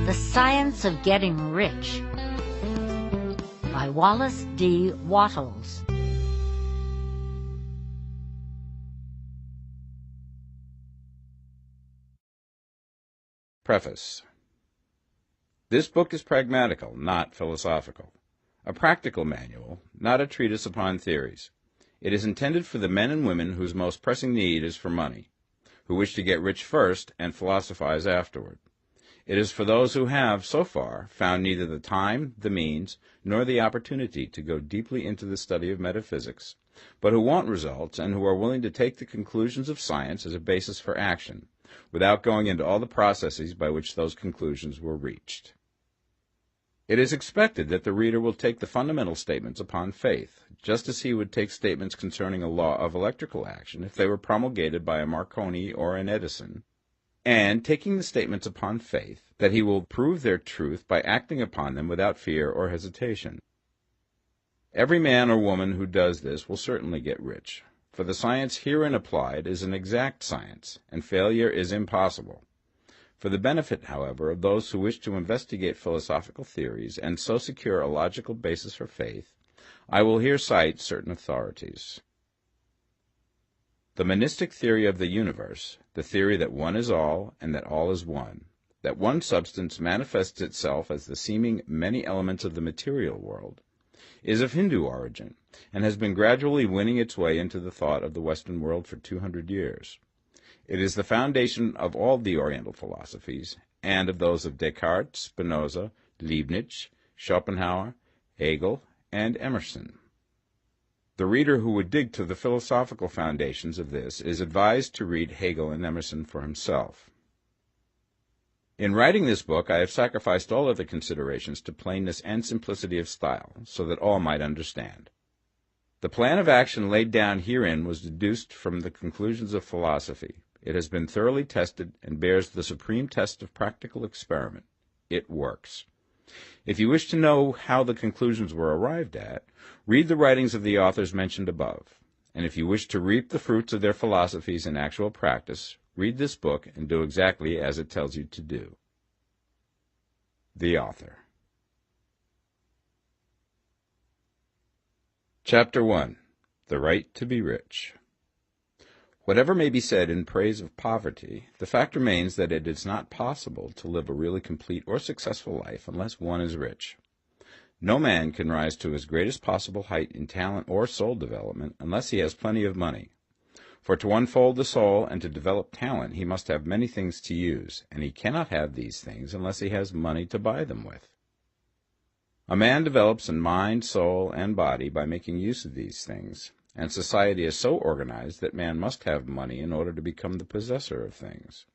The Science of Getting Rich by Wallace D. Wattles. Preface. This book is pragmatical, not philosophical. A practical manual, not a treatise upon theories. It is intended for the men and women whose most pressing need is for money, who wish to get rich first and philosophize afterward. It is for those who have, so far, found neither the time, the means, nor the opportunity to go deeply into the study of metaphysics, but who want results and who are willing to take the conclusions of science as a basis for action, without going into all the processes by which those conclusions were reached. It is expected that the reader will take the fundamental statements upon faith, just as he would take statements concerning a law of electrical action if they were promulgated by a Marconi or an Edison, and taking the statements upon faith, that he will prove their truth by acting upon them without fear or hesitation. Every man or woman who does this will certainly get rich, for the science herein applied is an exact science, and failure is impossible. For the benefit, however, of those who wish to investigate philosophical theories and so secure a logical basis for faith, I will here cite certain authorities. The monistic theory of the universe, the theory that one is all and that all is one, that one substance manifests itself as the seeming many elements of the material world, is of Hindu origin and has been gradually winning its way into the thought of the Western world for 200 years. It is the foundation of all the Oriental philosophies, and of those of Descartes, Spinoza, Leibniz, Schopenhauer, Hegel, and Emerson. The reader who would dig to the philosophical foundations of this is advised to read Hegel and Emerson for himself. In writing this book, I have sacrificed all other considerations to plainness and simplicity of style, so that all might understand. The plan of action laid down herein was deduced from the conclusions of philosophy. It has been thoroughly tested and bears the supreme test of practical experiment. It works. If you wish to know how the conclusions were arrived at, read the writings of the authors mentioned above. And if you wish to reap the fruits of their philosophies in actual practice, read this book and do exactly as it tells you to do. The author. Chapter 1. The Right to be Rich. Whatever may be said in praise of poverty, the fact remains that it is not possible to live a really complete or successful life unless one is rich. No man can rise to his greatest possible height in talent or soul development unless he has plenty of money. For to unfold the soul and to develop talent he must have many things to use, and he cannot have these things unless he has money to buy them with. A man develops in mind, soul, and body by making use of these things, and society is so organized that man must have money in order to become the possessor of things.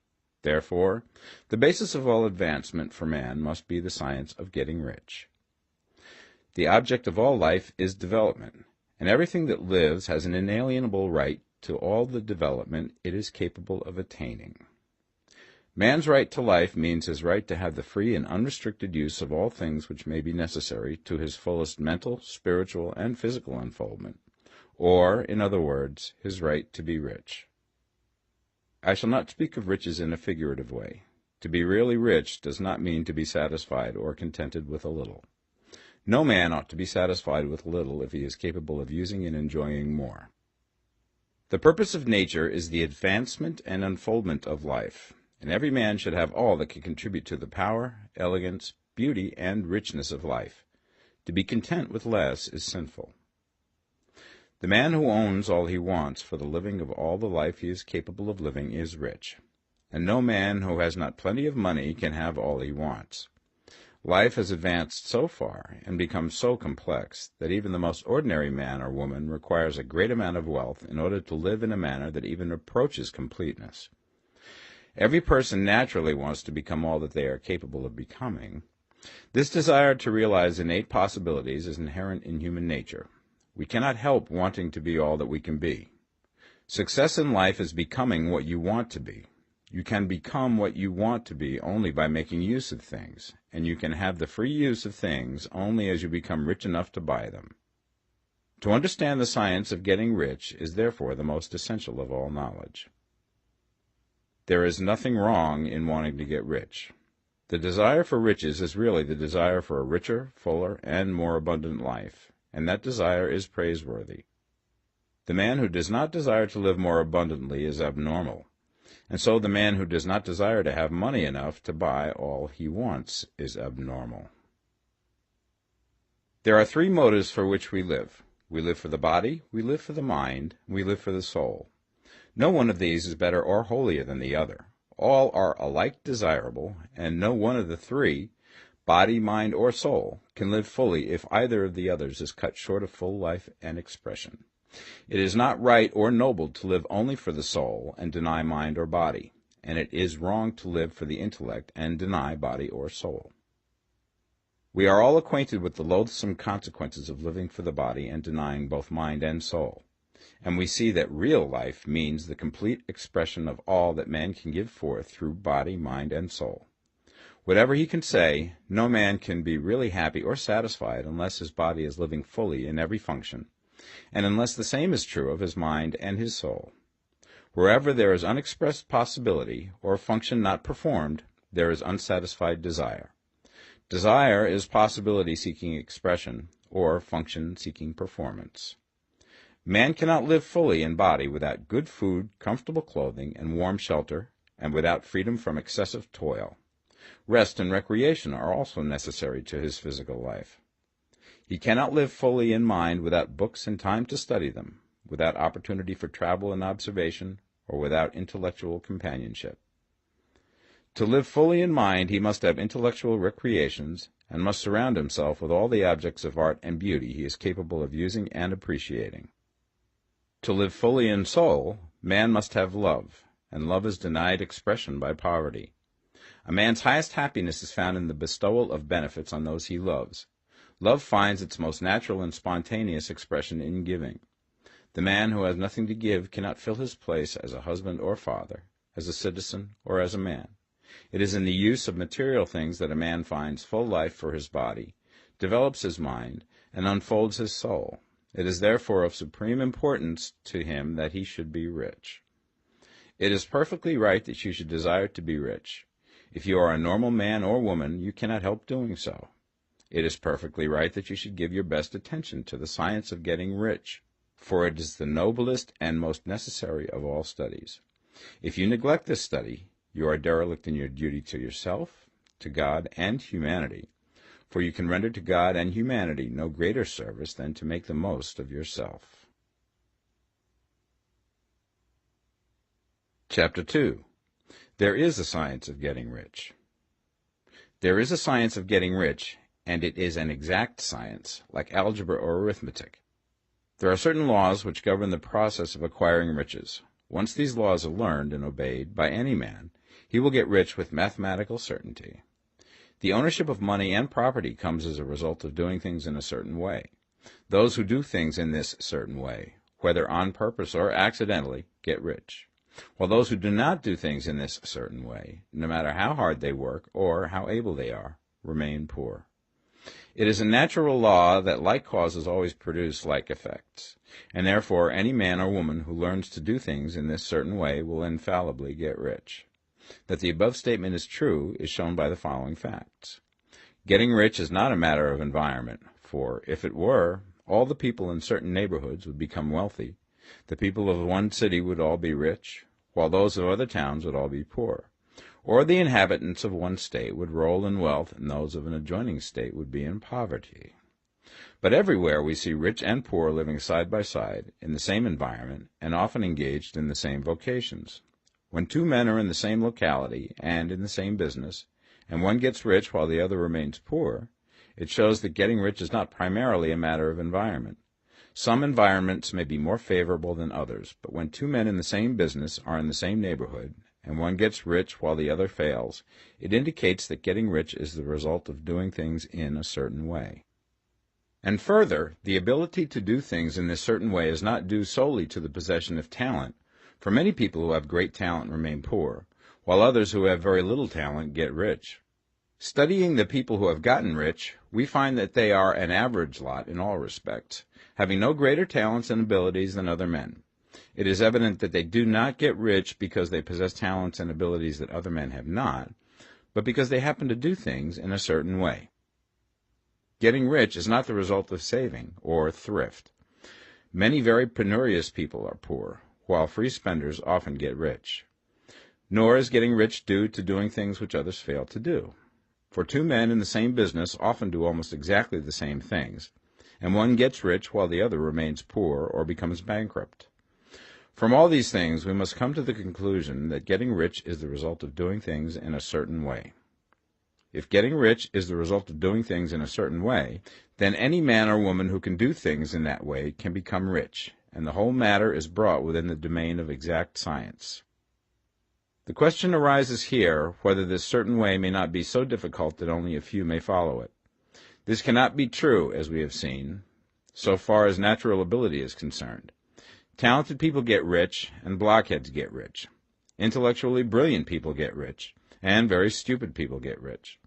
Therefore, the basis of all advancement for man must be the science of getting rich. The object of all life is development, and everything that lives has an inalienable right to all the development it is capable of attaining. Man's right to life means his right to have the free and unrestricted use of all things which may be necessary to his fullest mental, spiritual, and physical unfoldment, or, in other words, his right to be rich. I shall not speak of riches in a figurative way. To be really rich does not mean to be satisfied or contented with a little. No man ought to be satisfied with little if he is capable of using and enjoying more. The purpose of nature is the advancement and unfoldment of life, and every man should have all that can contribute to the power, elegance, beauty, and richness of life. To be content with less is sinful. The man who owns all he wants for the living of all the life he is capable of living is rich, and no man who has not plenty of money can have all he wants. Life has advanced so far and become so complex that even the most ordinary man or woman requires a great amount of wealth in order to live in a manner that even approaches completeness. Every person naturally wants to become all that they are capable of becoming. This desire to realize innate possibilities is inherent in human nature. We cannot help wanting to be all that we can be. Success in life is becoming what you want to be. You can become what you want to be only by making use of things, and you can have the free use of things only as you become rich enough to buy them. To understand the science of getting rich is therefore the most essential of all knowledge. There is nothing wrong in wanting to get rich. The desire for riches is really the desire for a richer, fuller, and more abundant life, and that desire is praiseworthy. The man who does not desire to live more abundantly is abnormal, and so the man who does not desire to have money enough to buy all he wants is abnormal. There are three motives for which we live. We live for the body, we live for the mind, we live for the soul. No one of these is better or holier than the other. All are alike desirable, and no one of the three, body, mind, or soul, can live fully if either of the others is cut short of full life and expression. It is not right or noble to live only for the soul and deny mind or body, and it is wrong to live for the intellect and deny body or soul. We are all acquainted with the loathsome consequences of living for the body and denying both mind and soul, and we see that real life means the complete expression of all that man can give forth through body, mind, and soul. Whatever he can say, no man can be really happy or satisfied unless his body is living fully in every function, and unless the same is true of his mind and his soul. Wherever there is unexpressed possibility, or function not performed, there is unsatisfied desire. Desire is possibility seeking expression, or function seeking performance. Man cannot live fully in body without good food, comfortable clothing, and warm shelter, and without freedom from excessive toil. Rest and recreation are also necessary to his physical life. He cannot live fully in mind without books and time to study them, without opportunity for travel and observation, or without intellectual companionship. To live fully in mind, he must have intellectual recreations, and must surround himself with all the objects of art and beauty he is capable of using and appreciating. To live fully in soul, man must have love, and love is denied expression by poverty. A man's highest happiness is found in the bestowal of benefits on those he loves. Love finds its most natural and spontaneous expression in giving. The man who has nothing to give cannot fill his place as a husband or father, as a citizen, or as a man. It is in the use of material things that a man finds full life for his body, develops his mind, and unfolds his soul. It is therefore of supreme importance to him that he should be rich. It is perfectly right that you should desire to be rich. If you are a normal man or woman, you cannot help doing so. It is perfectly right that you should give your best attention to the science of getting rich, for it is the noblest and most necessary of all studies. If you neglect this study, you are derelict in your duty to yourself, to God, and humanity, for you can render to God and humanity no greater service than to make the most of yourself. Chapter 2. There is a science of getting rich. There is a science of getting rich, and it is an exact science, like algebra or arithmetic. There are certain laws which govern the process of acquiring riches. Once these laws are learned and obeyed by any man, he will get rich with mathematical certainty. The ownership of money and property comes as a result of doing things in a certain way. Those who do things in this certain way, whether on purpose or accidentally, get rich, while those who do not do things in this certain way, no matter how hard they work or how able they are, remain poor. It is a natural law that like causes always produce like effects, and therefore any man or woman who learns to do things in this certain way will infallibly get rich. That the above statement is true is shown by the following facts. Getting rich is not a matter of environment, for if it were, all the people in certain neighborhoods would become wealthy. The people of one city would all be rich, while those of other towns would all be poor. Or the inhabitants of one state would roll in wealth, and those of an adjoining state would be in poverty. But everywhere we see rich and poor living side by side, in the same environment, and often engaged in the same vocations. When two men are in the same locality and in the same business, and one gets rich while the other remains poor, it shows that getting rich is not primarily a matter of environment. Some environments may be more favorable than others, but when two men in the same business are in the same neighborhood, and one gets rich while the other fails, it indicates that getting rich is the result of doing things in a certain way. And further, the ability to do things in this certain way is not due solely to the possession of talent, for many people who have great talent remain poor, while others who have very little talent get rich. Studying the people who have gotten rich, we find that they are an average lot in all respects, having no greater talents and abilities than other men. It is evident that they do not get rich because they possess talents and abilities that other men have not, but because they happen to do things in a certain way. Getting rich is not the result of saving or thrift. Many very penurious people are poor, while free spenders often get rich. Nor is getting rich due to doing things which others fail to do. For two men in the same business often do almost exactly the same things, and one gets rich while the other remains poor or becomes bankrupt. From all these things, we must come to the conclusion that getting rich is the result of doing things in a certain way. If getting rich is the result of doing things in a certain way, then any man or woman who can do things in that way can become rich, and the whole matter is brought within the domain of exact science. The question arises here whether this certain way may not be so difficult that only a few may follow it. This cannot be true, as we have seen, so far as natural ability is concerned. Talented people get rich, and blockheads get rich. Intellectually brilliant people get rich, and very stupid people get rich.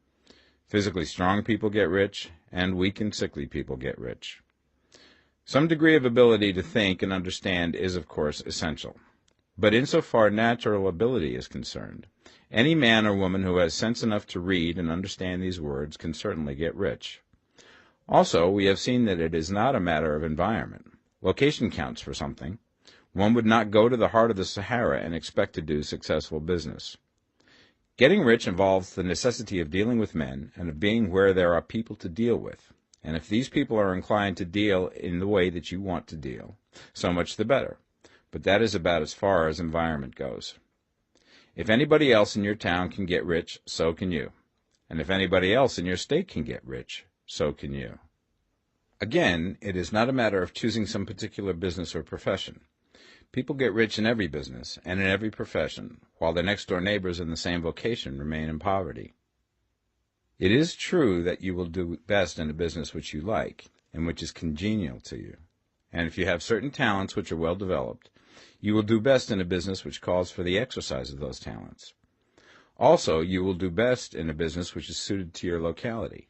Physically strong people get rich, and weak and sickly people get rich. Some degree of ability to think and understand is, of course, essential. But insofar natural ability is concerned, any man or woman who has sense enough to read and understand these words can certainly get rich. Also, we have seen that it is not a matter of environment. Location counts for something. One would not go to the heart of the Sahara and expect to do successful business. Getting rich involves the necessity of dealing with men and of being where there are people to deal with. And if these people are inclined to deal in the way that you want to deal, so much the better. But that is about as far as environment goes. If anybody else in your town can get rich, so can you. And if anybody else in your state can get rich, so can you. Again, it is not a matter of choosing some particular business or profession. People get rich in every business and in every profession, while their next-door neighbors in the same vocation remain in poverty. It is true that you will do best in a business which you like and which is congenial to you. And if you have certain talents which are well developed, you will do best in a business which calls for the exercise of those talents. Also, you will do best in a business which is suited to your locality.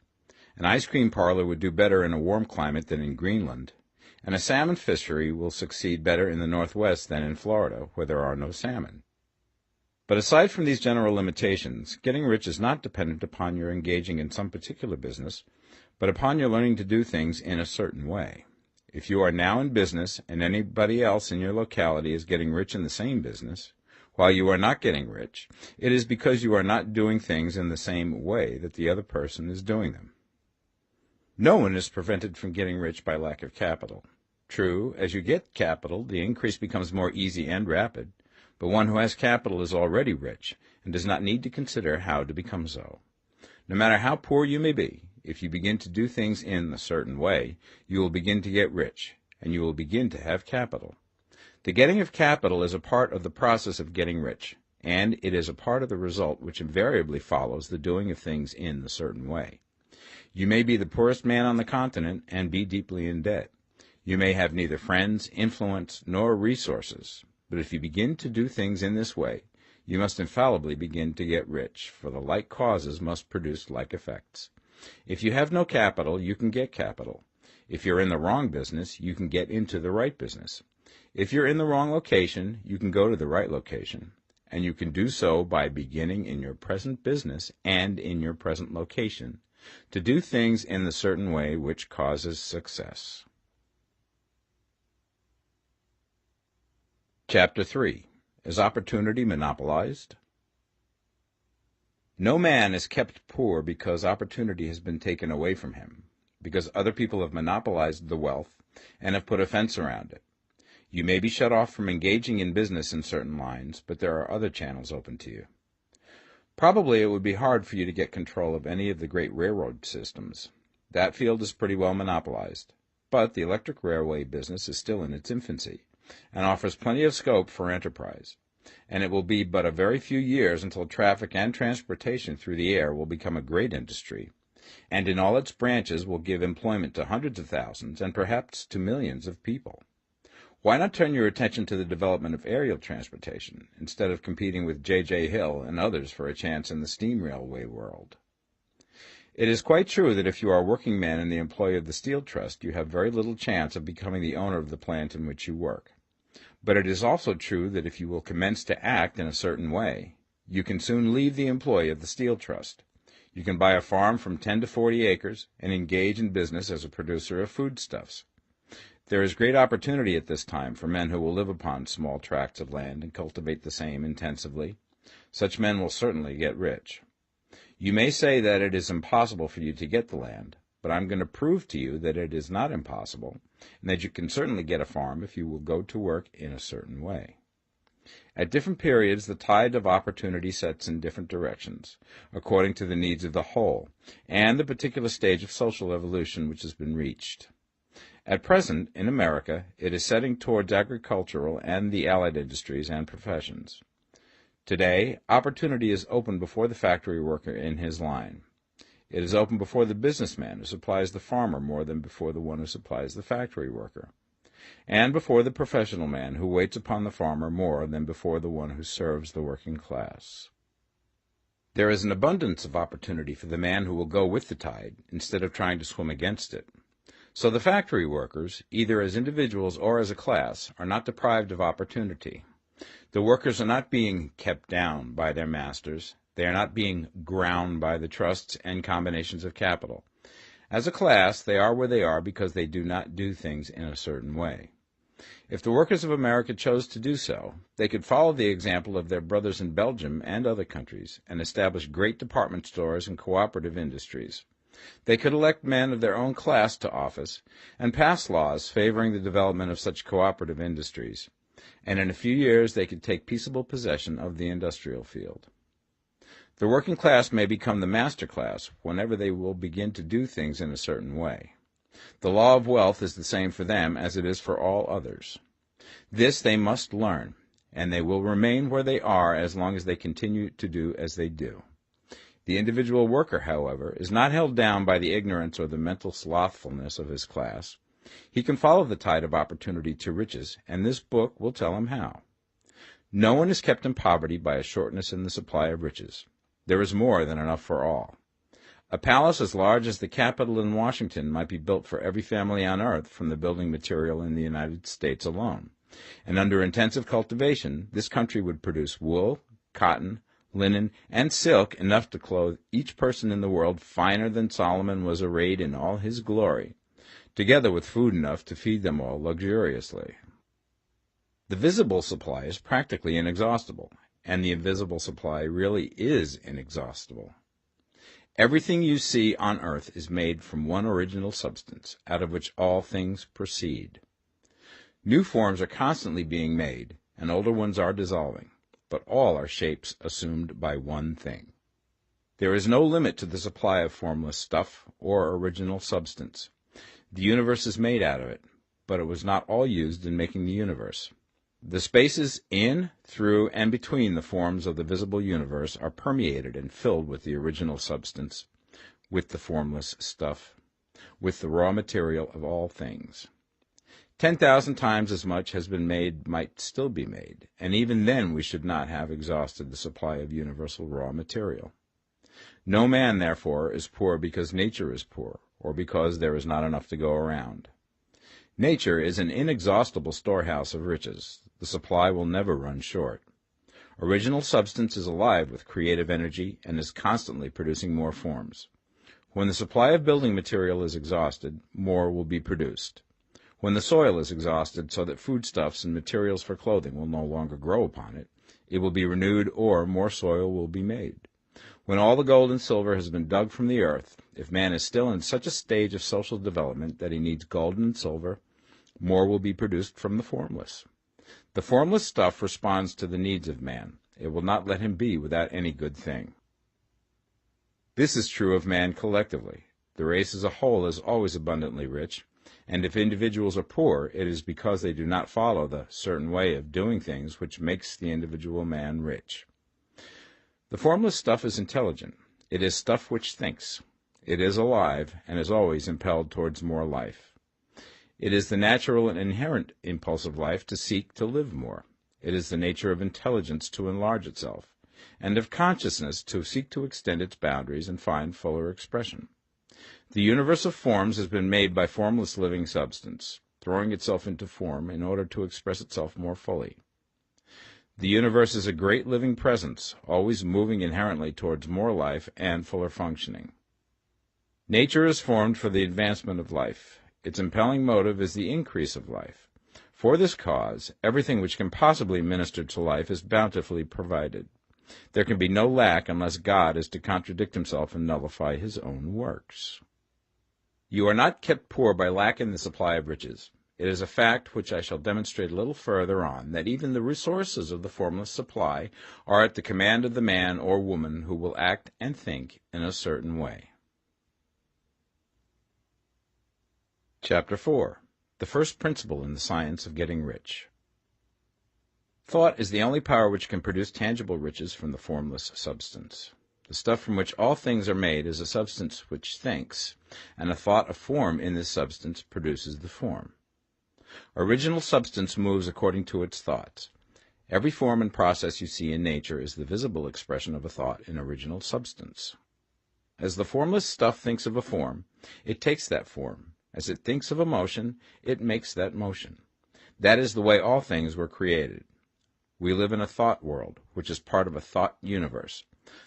An ice cream parlor would do better in a warm climate than in Greenland, and a salmon fishery will succeed better in the Northwest than in Florida, where there are no salmon. But aside from these general limitations, getting rich is not dependent upon your engaging in some particular business, but upon your learning to do things in a certain way. If you are now in business and anybody else in your locality is getting rich in the same business, while you are not getting rich, it is because you are not doing things in the same way that the other person is doing them. No one is prevented from getting rich by lack of capital. True, as you get capital, the increase becomes more easy and rapid, but one who has capital is already rich and does not need to consider how to become so. No matter how poor you may be, if you begin to do things in a certain way, you will begin to get rich, and you will begin to have capital. The getting of capital is a part of the process of getting rich, and it is a part of the result which invariably follows the doing of things in a certain way. You may be the poorest man on the continent and be deeply in debt. You may have neither friends, influence, nor resources, but if you begin to do things in this way, you must infallibly begin to get rich, for the like causes must produce like effects. If you have no capital, you can get capital. If you're in the wrong business, you can get into the right business. If you're in the wrong location, you can go to the right location, and you can do so by beginning in your present business and in your present location to do things in the certain way which causes success. Chapter 3. Is opportunity monopolized? No man is kept poor because opportunity has been taken away from him, because other people have monopolized the wealth and have put a fence around it. You may be shut off from engaging in business in certain lines, but there are other channels open to you. Probably it would be hard for you to get control of any of the great railroad systems. That field is pretty well monopolized, but the electric railway business is still in its infancy and offers plenty of scope for enterprise. And it will be but a very few years until traffic and transportation through the air will become a great industry, and in all its branches will give employment to hundreds of thousands and perhaps to millions of people. Why not turn your attention to the development of aerial transportation, instead of competing with J.J. Hill and others for a chance in the steam railway world? It is quite true that if you are a working man in the employ of the Steel Trust, you have very little chance of becoming the owner of the plant in which you work. But it is also true that if you will commence to act in a certain way, You can soon leave the employ of the Steel Trust. You can buy a farm from 10 to 40 acres and engage in business as a producer of foodstuffs. There is great opportunity at this time for men who will live upon small tracts of land and cultivate the same intensively. Such men will certainly get rich. You may say that it is impossible for you to get the land, but I'm going to prove to you that it is not impossible, and that you can certainly get a farm if you will go to work in a certain way. At different periods, the tide of opportunity sets in different directions, according to the needs of the whole, and the particular stage of social evolution which has been reached. At present, in America, it is setting towards agricultural and the allied industries and professions. Today, opportunity is open before the factory worker in his line. It is open before the businessman who supplies the farmer more than before the one who supplies the factory worker, and before the professional man who waits upon the farmer more than before the one who serves the working class. There is an abundance of opportunity for the man who will go with the tide instead of trying to swim against it. So the factory workers, either as individuals or as a class, are not deprived of opportunity. The workers are not being kept down by their masters. They are not being ground by the trusts and combinations of capital. As a class, they are where they are because they do not do things in a certain way. If the workers of America chose to do so, they could follow the example of their brothers in Belgium and other countries and establish great department stores and cooperative industries. They could elect men of their own class to office and pass laws favoring the development of such cooperative industries, and in a few years they could take peaceable possession of the industrial field. The working class may become the master class whenever they will begin to do things in a certain way. The law of wealth is the same for them as it is for all others. This they must learn, and they will remain where they are as long as they continue to do as they do. The individual worker, however, is not held down by the ignorance or the mental slothfulness of his class. He can follow the tide of opportunity to riches, and this book will tell him how. No one is kept in poverty by a shortness in the supply of riches. There is more than enough for all. A palace as large as the Capitol in Washington might be built for every family on earth from the building material in the United States alone, and under intensive cultivation, this country would produce wool, cotton, linen, and silk enough to clothe each person in the world finer than Solomon was arrayed in all his glory, together with food enough to feed them all luxuriously. The visible supply is practically inexhaustible, and the invisible supply really is inexhaustible. Everything you see on earth is made from one original substance, out of which all things proceed. New forms are constantly being made, and older ones are dissolving, but all are shapes assumed by one thing. There is no limit to the supply of formless stuff or original substance. The universe is made out of it, but it was not all used in making the universe. The spaces in, through, and between the forms of the visible universe are permeated and filled with the original substance, with the formless stuff, with the raw material of all things. 10,000 times as much has been made might still be made, and even then we should not have exhausted the supply of universal raw material. No man, therefore, is poor because nature is poor, or because there is not enough to go around. Nature is an inexhaustible storehouse of riches. The supply will never run short. Original substance is alive with creative energy and is constantly producing more forms. When the supply of building material is exhausted, more will be produced. When the soil is exhausted so that foodstuffs and materials for clothing will no longer grow upon it, it will be renewed or more soil will be made. When all the gold and silver has been dug from the earth, if man is still in such a stage of social development that he needs gold and silver, more will be produced from the formless. The formless stuff responds to the needs of man. It will not let him be without any good thing. This is true of man collectively. The race as a whole is always abundantly rich, and if individuals are poor, it is because they do not follow the certain way of doing things which makes the individual man rich. The formless stuff is intelligent. It is stuff which thinks. It is alive, and is always impelled towards more life. It is the natural and inherent impulse of life to seek to live more. It is the nature of intelligence to enlarge itself, and of consciousness to seek to extend its boundaries and find fuller expression. The universe of forms has been made by formless living substance, throwing itself into form in order to express itself more fully. The universe is a great living presence, always moving inherently towards more life and fuller functioning. Nature is formed for the advancement of life. Its impelling motive is the increase of life. For this cause, everything which can possibly minister to life is bountifully provided. There can be no lack unless God is to contradict himself and nullify his own works. You are not kept poor by lack in the supply of riches. It is a fact which I shall demonstrate a little further on, that even the resources of the formless supply are at the command of the man or woman who will act and think in a certain way. Chapter 4. The first principle in the science of getting rich. Thought is the only power which can produce tangible riches from the formless substance. The stuff from which all things are made is a substance which thinks, and a thought of form in this substance produces the form. Original substance moves according to its thoughts. Every form and process you see in nature is the visible expression of a thought in original substance. As the formless stuff thinks of a form, it takes that form. As it thinks of a motion, it makes that motion. That is the way all things were created. We live in a thought world, which is part of a thought universe.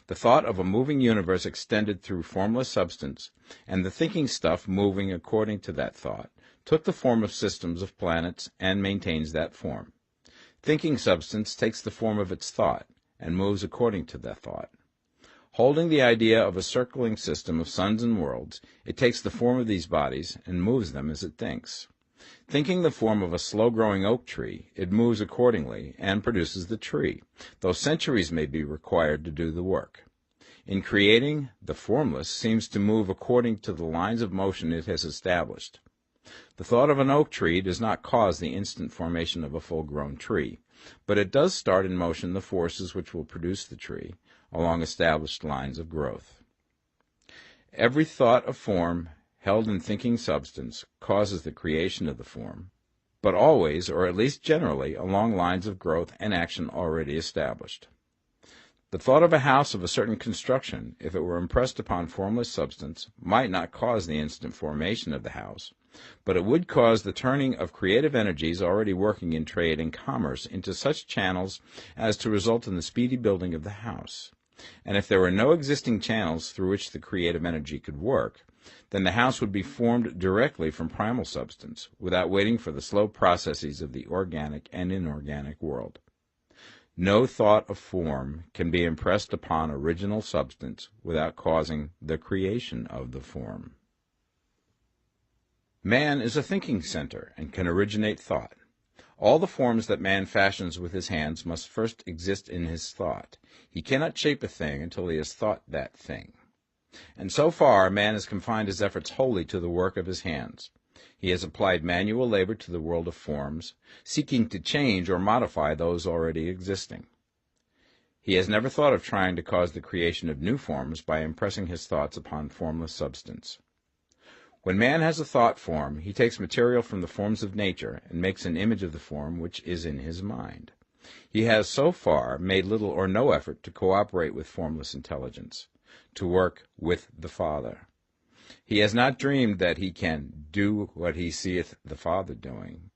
The thought of a moving universe extended through formless substance, and the thinking stuff moving according to that thought, took the form of systems of planets and maintains that form. Thinking substance takes the form of its thought and moves according to that thought. Holding the idea of a circling system of suns and worlds, it takes the form of these bodies and moves them as it thinks. Thinking the form of a slow-growing oak tree, it moves accordingly and produces the tree, though centuries may be required to do the work. In creating, the formless seems to move according to the lines of motion it has established. The thought of an oak tree does not cause the instant formation of a full-grown tree, but it does start in motion the forces which will produce the tree, along established lines of growth. Every thought of form held in thinking substance causes the creation of the form, but always, or at least generally, along lines of growth and action already established. The thought of a house of a certain construction, if it were impressed upon formless substance, might not cause the instant formation of the house, but it would cause the turning of creative energies already working in trade and commerce into such channels as to result in the speedy building of the house. And if there were no existing channels through which the creative energy could work, then the house would be formed directly from primal substance, without waiting for the slow processes of the organic and inorganic world. No thought of form can be impressed upon original substance without causing the creation of the form. Man is a thinking center and can originate thought. All the forms that man fashions with his hands must first exist in his thought. He cannot shape a thing until he has thought that thing. And so far, man has confined his efforts wholly to the work of his hands. He has applied manual labor to the world of forms, seeking to change or modify those already existing. He has never thought of trying to cause the creation of new forms by impressing his thoughts upon formless substance. When man has a thought form, he takes material from the forms of nature and makes an image of the form which is in his mind. He has so far made little or no effort to cooperate with formless intelligence, to work with the Father. He has not dreamed that he can do what he seeth the Father doing.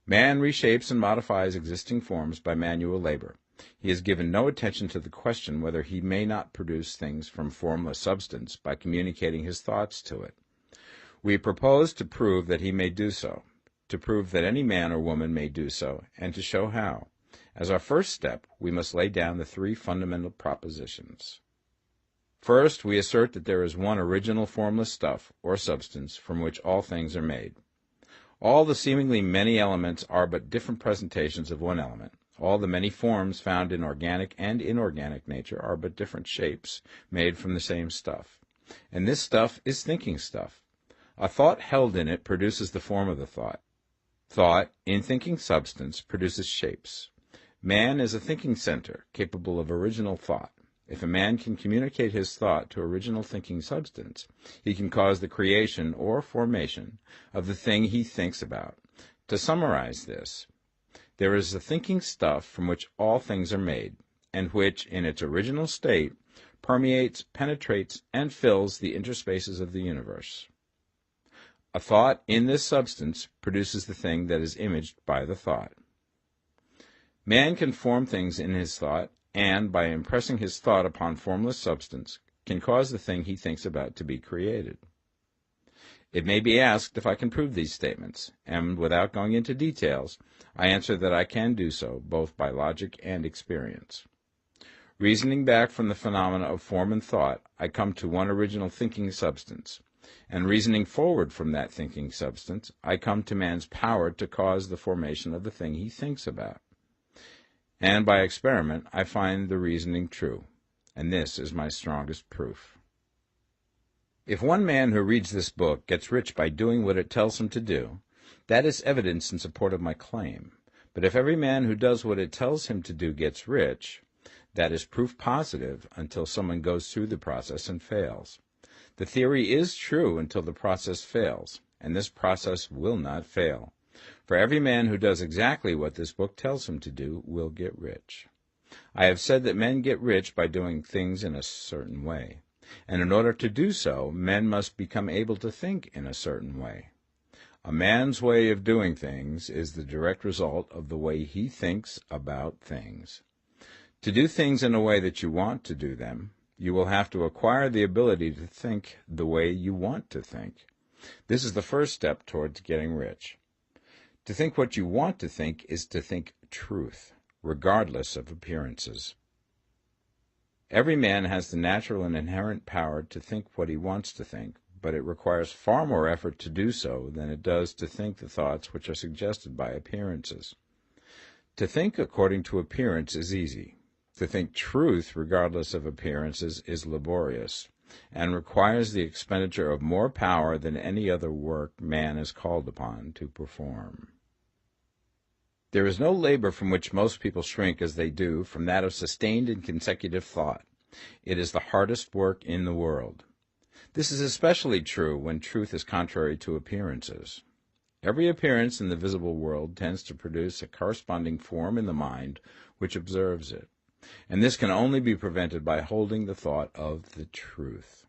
Man reshapes and modifies existing forms by manual labor. He has given no attention to the question whether he may not produce things from formless substance by communicating his thoughts to it. We propose to prove that he may do so, to prove that any man or woman may do so, and to show how. As our first step, we must lay down the three fundamental propositions. First, we assert that there is one original formless stuff, or substance, from which all things are made. All the seemingly many elements are but different presentations of one element. All the many forms found in organic and inorganic nature are but different shapes, made from the same stuff. And this stuff is thinking stuff. A thought held in it produces the form of the thought. Thought, in thinking substance, produces shapes. Man is a thinking center, capable of original thought. If a man can communicate his thought to original thinking substance, he can cause the creation or formation of the thing he thinks about. To summarize this, there is a thinking stuff from which all things are made, and which, in its original state, permeates, penetrates, and fills the interspaces of the universe. A thought in this substance produces the thing that is imaged by the thought. Man can form things in his thought, and by impressing his thought upon formless substance, can cause the thing he thinks about to be created. It may be asked if I can prove these statements, and without going into details, I answer that I can do so, both by logic and experience. Reasoning back from the phenomena of form and thought, I come to one original thinking substance, and reasoning forward from that thinking substance, I come to man's power to cause the formation of the thing he thinks about. And by experiment, I find the reasoning true, and this is my strongest proof. If one man who reads this book gets rich by doing what it tells him to do, that is evidence in support of my claim. But if every man who does what it tells him to do gets rich, that is proof positive until someone goes through the process and fails. The theory is true until the process fails, and this process will not fail. For every man who does exactly what this book tells him to do will get rich. I have said that men get rich by doing things in a certain way. And in order to do so, men must become able to think in a certain way. A man's way of doing things is the direct result of the way he thinks about things. To do things in a way that you want to do them, you will have to acquire the ability to think the way you want to think. This is the first step towards getting rich. To think what you want to think is to think truth, regardless of appearances. Every man has the natural and inherent power to think what he wants to think, but it requires far more effort to do so than it does to think the thoughts which are suggested by appearances. To think according to appearance is easy. To think truth regardless of appearances is laborious, and requires the expenditure of more power than any other work man is called upon to perform. There is no labor from which most people shrink as they do from that of sustained and consecutive thought. It is the hardest work in the world. This is especially true when truth is contrary to appearances. Every appearance in the visible world tends to produce a corresponding form in the mind which observes it, and this can only be prevented by holding the thought of the truth.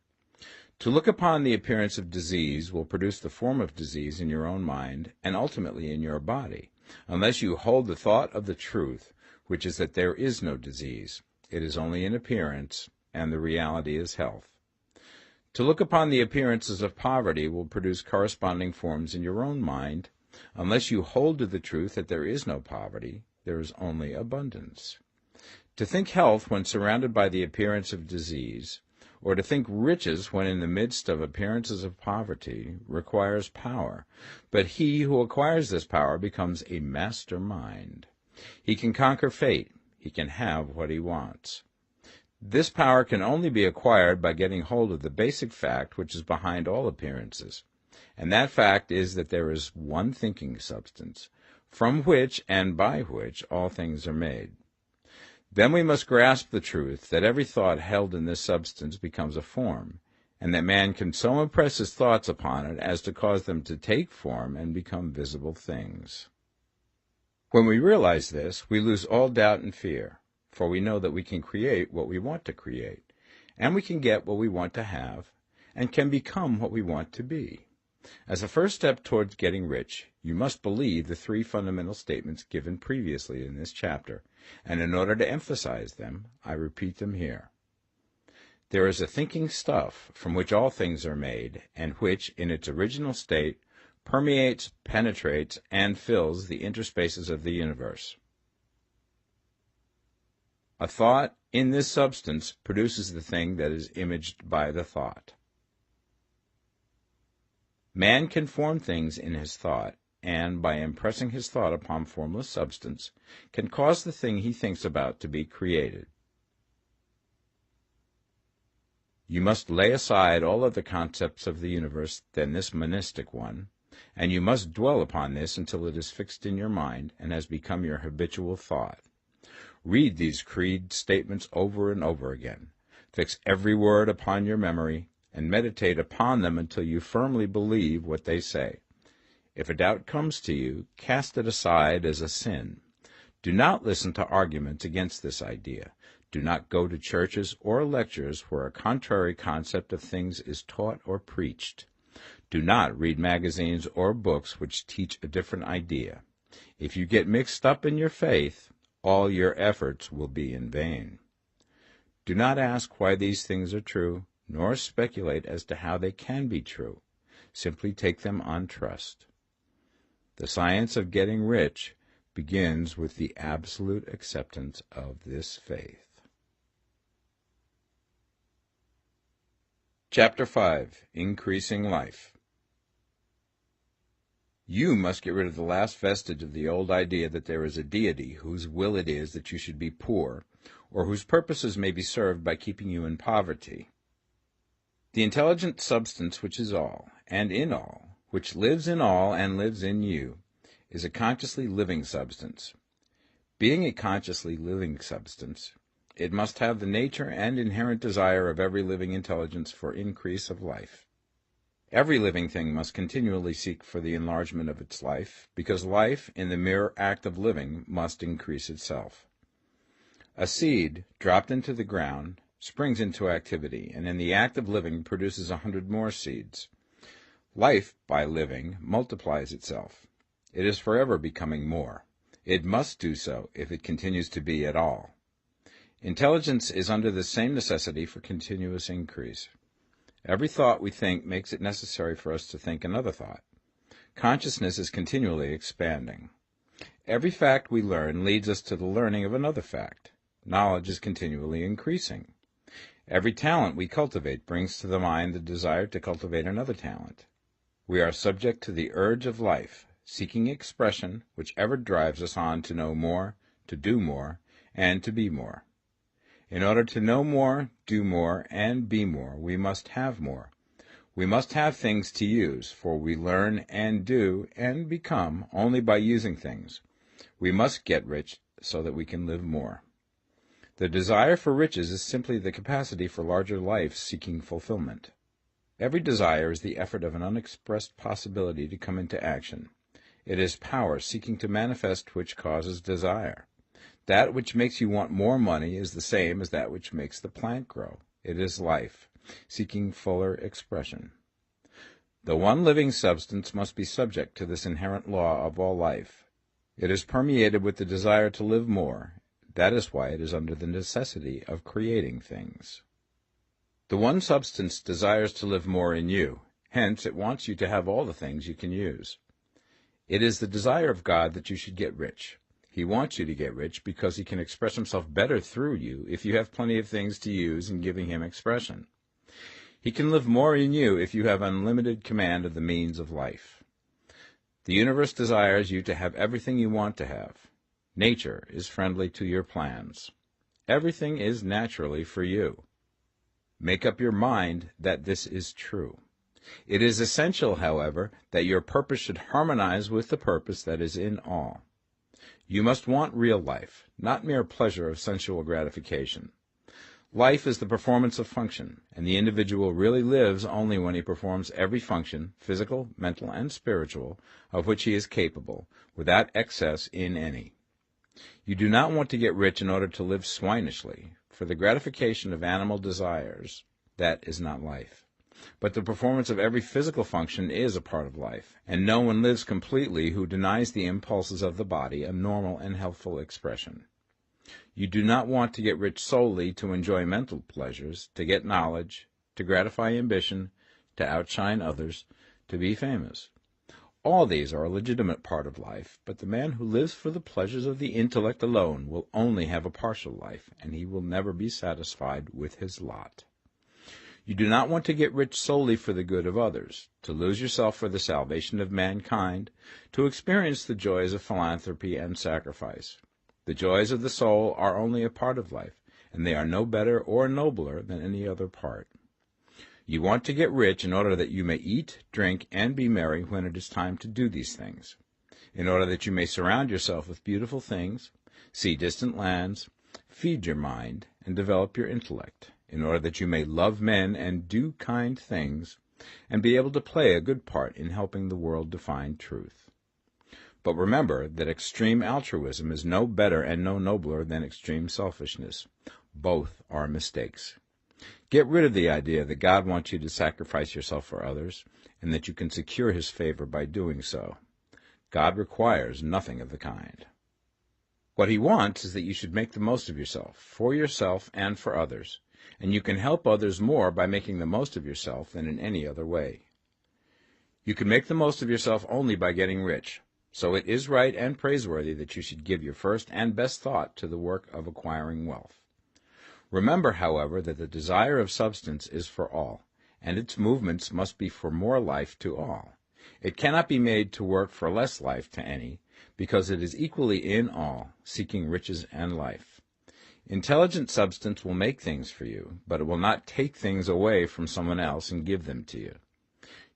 To look upon the appearance of disease will produce the form of disease in your own mind and ultimately in your body, unless you hold the thought of the truth, which is that there is no disease. It is only an appearance, and the reality is health. To look upon the appearances of poverty will produce corresponding forms in your own mind. Unless you hold to the truth that there is no poverty, there is only abundance. To think health when surrounded by the appearance of disease, or to think riches when in the midst of appearances of poverty, requires power. But he who acquires this power becomes a master mind. He can conquer fate. He can have what he wants. This power can only be acquired by getting hold of the basic fact which is behind all appearances, and that fact is that there is one thinking substance, from which and by which all things are made. Then we must grasp the truth that every thought held in this substance becomes a form, and that man can so impress his thoughts upon it as to cause them to take form and become visible things. When we realize this, we lose all doubt and fear, for we know that we can create what we want to create, and we can get what we want to have, and can become what we want to be. As a first step towards getting rich, you must believe the three fundamental statements given previously in this chapter, and in order to emphasize them, I repeat them here. There is a thinking stuff from which all things are made, and which, in its original state, permeates, penetrates, and fills the interspaces of the universe. A thought in this substance produces the thing that is imaged by the thought. Man can form things in his thought, and, by impressing his thought upon formless substance, can cause the thing he thinks about to be created. You must lay aside all other concepts of the universe than this monistic one, and you must dwell upon this until it is fixed in your mind and has become your habitual thought. Read these creed statements over and over again. Fix every word upon your memory, and meditate upon them until you firmly believe what they say. If a doubt comes to you, cast it aside as a sin. Do not listen to arguments against this idea. Do not go to churches or lectures where a contrary concept of things is taught or preached. Do not read magazines or books which teach a different idea. If you get mixed up in your faith, all your efforts will be in vain. Do not ask why these things are true, nor speculate as to how they can be true. Simply take them on trust. The science of getting rich begins with the absolute acceptance of this faith. Chapter 5. Increasing Life. You must get rid of the last vestige of the old idea that there is a deity whose will it is that you should be poor, or whose purposes may be served by keeping you in poverty. The intelligent substance which is all, and in all, which lives in all and lives in you, is a consciously living substance. Being a consciously living substance, it must have the nature and inherent desire of every living intelligence for increase of life. Every living thing must continually seek for the enlargement of its life, because life, in the mere act of living, must increase itself. A seed, dropped into the ground, springs into activity, and in the act of living produces 100 more seeds. Life, by living, multiplies itself. It is forever becoming more. It must do so if it continues to be at all. Intelligence is under the same necessity for continuous increase. Every thought we think makes it necessary for us to think another thought. Consciousness is continually expanding. Every fact we learn leads us to the learning of another fact. Knowledge is continually increasing. Every talent we cultivate brings to the mind the desire to cultivate another talent. We are subject to the urge of life, seeking expression, which ever drives us on to know more, to do more, and to be more. In order to know more, do more, and be more, we must have more. We must have things to use, for we learn and do and become only by using things. We must get rich so that we can live more. The desire for riches is simply the capacity for larger life seeking fulfillment. Every desire is the effort of an unexpressed possibility to come into action. It is power seeking to manifest which causes desire. That which makes you want more money is the same as that which makes the plant grow. It is life, seeking fuller expression. The one living substance must be subject to this inherent law of all life. It is permeated with the desire to live more. That is why it is under the necessity of creating things. The one substance desires to live more in you. Hence, it wants you to have all the things you can use. It is the desire of God that you should get rich. He wants you to get rich because he can express himself better through you if you have plenty of things to use in giving him expression. He can live more in you if you have unlimited command of the means of life. The universe desires you to have everything you want to have. Nature is friendly to your plans. Everything is naturally for you. Make up your mind that this is true. It is essential, however, that your purpose should harmonize with the purpose that is in all. You must want real life, not mere pleasure of sensual gratification. Life is the performance of function, and the individual really lives only when he performs every function, physical, mental, and spiritual, of which he is capable, without excess in any. You do not want to get rich in order to live swinishly, for the gratification of animal desires, that is not life. But the performance of every physical function is a part of life, and no one lives completely who denies the impulses of the body a normal and healthful expression. You do not want to get rich solely to enjoy mental pleasures, to get knowledge, to gratify ambition, to outshine others, to be famous. All these are a legitimate part of life, but the man who lives for the pleasures of the intellect alone will only have a partial life, and he will never be satisfied with his lot. You do not want to get rich solely for the good of others, to lose yourself for the salvation of mankind, to experience the joys of philanthropy and sacrifice. The joys of the soul are only a part of life, and they are no better or nobler than any other part. You want to get rich in order that you may eat, drink, and be merry when it is time to do these things, in order that you may surround yourself with beautiful things, see distant lands, feed your mind, and develop your intellect, in order that you may love men and do kind things, and be able to play a good part in helping the world to find truth. But remember that extreme altruism is no better and no nobler than extreme selfishness. Both are mistakes. Get rid of the idea that God wants you to sacrifice yourself for others, and that you can secure his favor by doing so. God requires nothing of the kind. What he wants is that you should make the most of yourself, for yourself and for others, and you can help others more by making the most of yourself than in any other way. You can make the most of yourself only by getting rich, so it is right and praiseworthy that you should give your first and best thought to the work of acquiring wealth. Remember, however, that the desire of substance is for all, and its movements must be for more life to all. It cannot be made to work for less life to any, because it is equally in all, seeking riches and life. Intelligent substance will make things for you, but it will not take things away from someone else and give them to you.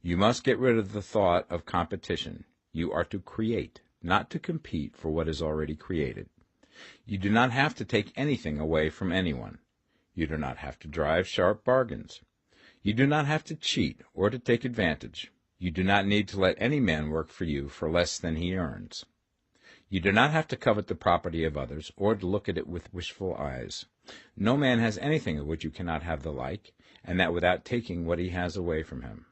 You must get rid of the thought of competition. You are to create, not to compete for what is already created. You do not have to take anything away from anyone. You do not have to drive sharp bargains. You do not have to cheat or to take advantage. You do not need to let any man work for you for less than he earns. You do not have to covet the property of others or to look at it with wishful eyes. No man has anything of which you cannot have the like, and that without taking what he has away from him.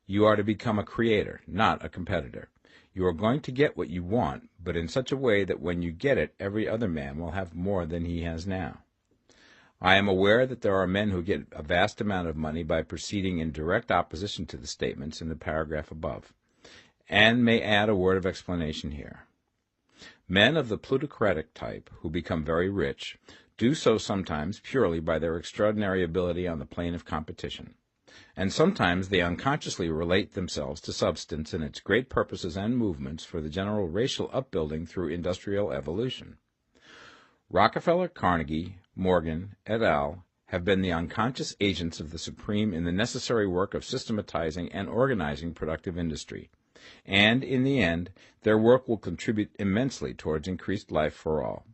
You are to become a creator, not a competitor. You are going to get what you want, but in such a way that when you get it, every other man will have more than he has now. I am aware that there are men who get a vast amount of money by proceeding in direct opposition to the statements in the paragraph above, and may add a word of explanation here. Men of the plutocratic type, who become very rich, do so sometimes purely by their extraordinary ability on the plane of competition, and sometimes they unconsciously relate themselves to substance and its great purposes and movements for the general racial upbuilding through industrial evolution. Rockefeller, Carnegie, Morgan, et al. Have been the unconscious agents of the supreme in the necessary work of systematizing and organizing productive industry, and, in the end, their work will contribute immensely towards increased life for all.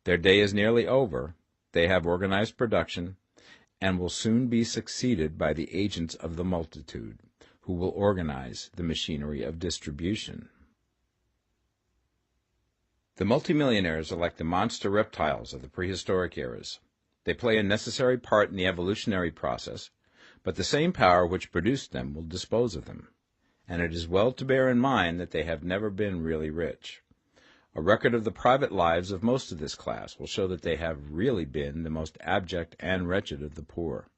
Their day is nearly over, they have organized production, and will soon be succeeded by the agents of the multitude, who will organize the machinery of distribution. The multimillionaires are like the monster reptiles of the prehistoric eras. They play a necessary part in the evolutionary process, but the same power which produced them will dispose of them, and it is well to bear in mind that they have never been really rich. A record of the private lives of most of this class will show that they have really been the most abject and wretched of the poor.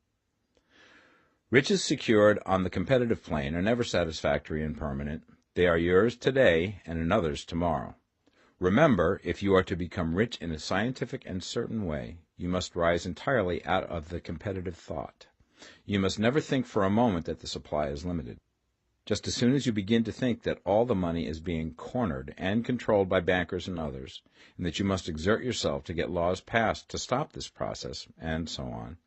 Riches secured on the competitive plane are never satisfactory and permanent. They are yours today and another's tomorrow. Remember, if you are to become rich in a scientific and certain way, you must rise entirely out of the competitive thought. You must never think for a moment that the supply is limited. Just as soon as you begin to think that all the money is being cornered and controlled by bankers and others, and that you must exert yourself to get laws passed to stop this process, and so on,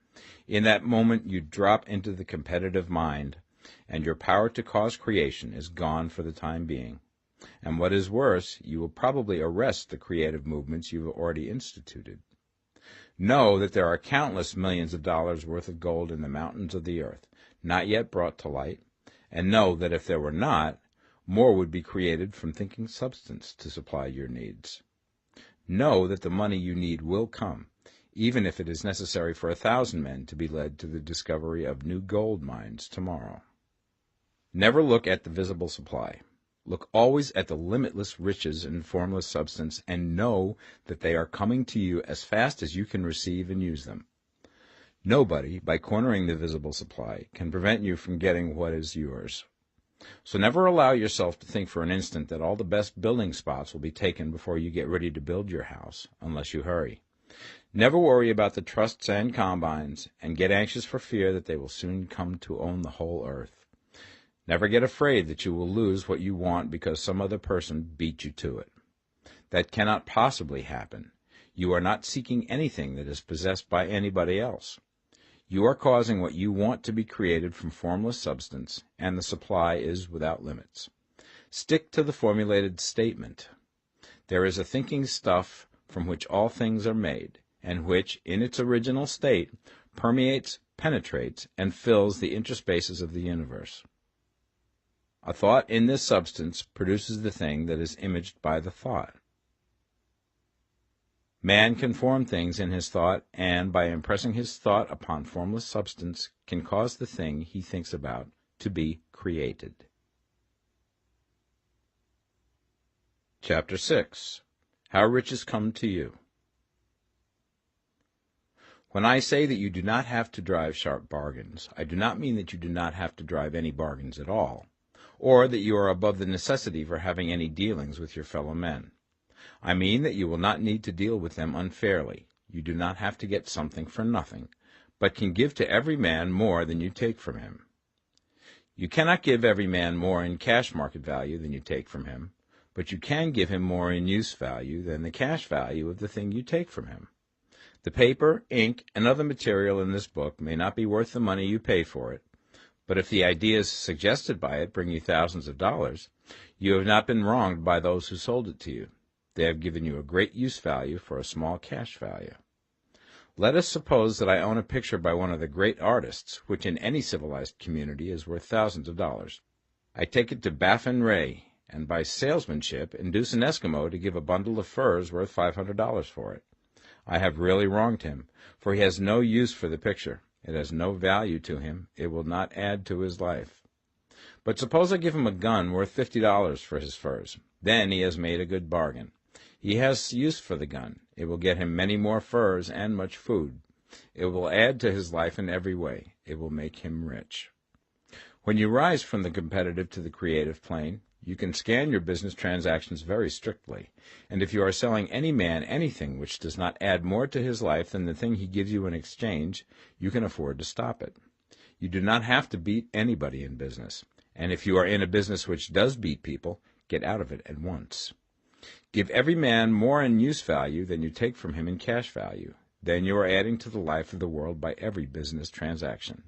in that moment you drop into the competitive mind, and your power to cause creation is gone for the time being. And what is worse, you will probably arrest the creative movements you have already instituted. Know that there are countless millions of dollars worth of gold in the mountains of the earth, not yet brought to light, and know that if there were not, more would be created from thinking substance to supply your needs. Know that the money you need will come, even if it is necessary for 1,000 men to be led to the discovery of new gold mines tomorrow. Never look at the visible supply. Look always at the limitless riches in formless substance, and know that they are coming to you as fast as you can receive and use them. Nobody, by cornering the visible supply, can prevent you from getting what is yours. So never allow yourself to think for an instant that all the best building spots will be taken before you get ready to build your house, unless you hurry. Never worry about the trusts and combines, and get anxious for fear that they will soon come to own the whole earth. Never get afraid that you will lose what you want because some other person beat you to it. That cannot possibly happen. You are not seeking anything that is possessed by anybody else. You are causing what you want to be created from formless substance, and the supply is without limits. Stick to the formulated statement. There is a thinking stuff from which all things are made, and which, in its original state, permeates, penetrates, and fills the interspaces of the universe. A thought in this substance produces the thing that is imaged by the thought. Man can form things in his thought, and by impressing his thought upon formless substance, can cause the thing he thinks about to be created. Chapter 6. How riches come to you. When I say that you do not have to drive sharp bargains, I do not mean that you do not have to drive any bargains at all, or that you are above the necessity for having any dealings with your fellow men. I mean that you will not need to deal with them unfairly. You do not have to get something for nothing, but can give to every man more than you take from him. You cannot give every man more in cash market value than you take from him, but you can give him more in use value than the cash value of the thing you take from him. The paper, ink, and other material in this book may not be worth the money you pay for it, but if the ideas suggested by it bring you thousands of dollars, you have not been wronged by those who sold it to you. They have given you a great use value for a small cash value. Let us suppose that I own a picture by one of the great artists, which in any civilized community is worth thousands of dollars. I take it to Baffin Ray, and by salesmanship induce an Eskimo to give a bundle of furs worth $500 for it. I have really wronged him, for he has no use for the picture. It has no value to him. It will not add to his life. But suppose I give him a gun worth $50 for his furs. Then he has made a good bargain. He has use for the gun. It will get him many more furs and much food. It will add to his life in every way. It will make him rich. When you rise from the competitive to the creative plane, you can scan your business transactions very strictly, and if you are selling any man anything which does not add more to his life than the thing he gives you in exchange, you can afford to stop it. You do not have to beat anybody in business, and if you are in a business which does beat people, get out of it at once. Give every man more in use value than you take from him in cash value. Then you are adding to the life of the world by every business transaction.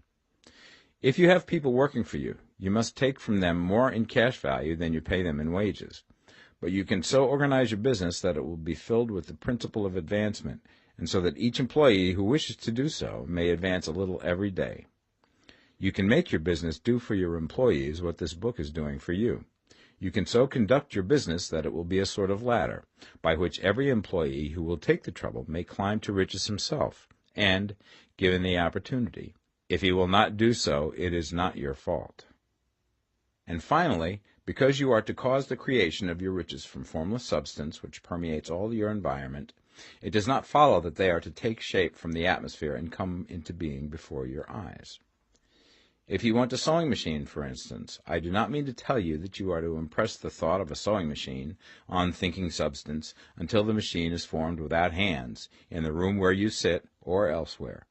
If you have people working for you, you must take from them more in cash value than you pay them in wages. But you can so organize your business that it will be filled with the principle of advancement, and so that each employee who wishes to do so may advance a little every day. You can make your business do for your employees what this book is doing for you. You can so conduct your business that it will be a sort of ladder, by which every employee who will take the trouble may climb to riches himself, and, given the opportunity, if he will not do so, it is not your fault. And finally, because you are to cause the creation of your riches from formless substance which permeates all your environment, it does not follow that they are to take shape from the atmosphere and come into being before your eyes. If you want a sewing machine, for instance, I do not mean to tell you that you are to impress the thought of a sewing machine on thinking substance until the machine is formed without hands, in the room where you sit or elsewhere.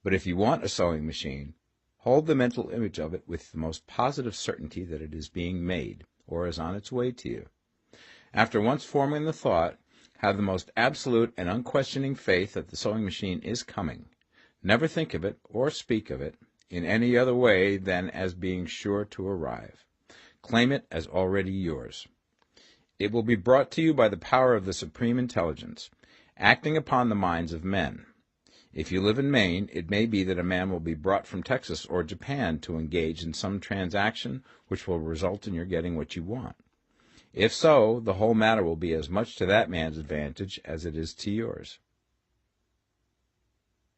But if you want a sewing machine, hold the mental image of it with the most positive certainty that it is being made, or is on its way to you. After once forming the thought, have the most absolute and unquestioning faith that the sewing machine is coming. Never think of it, or speak of it, in any other way than as being sure to arrive. Claim it as already yours. It will be brought to you by the power of the Supreme Intelligence, acting upon the minds of men. If you live in Maine, it may be that a man will be brought from Texas or Japan to engage in some transaction which will result in your getting what you want. If so, the whole matter will be as much to that man's advantage as it is to yours.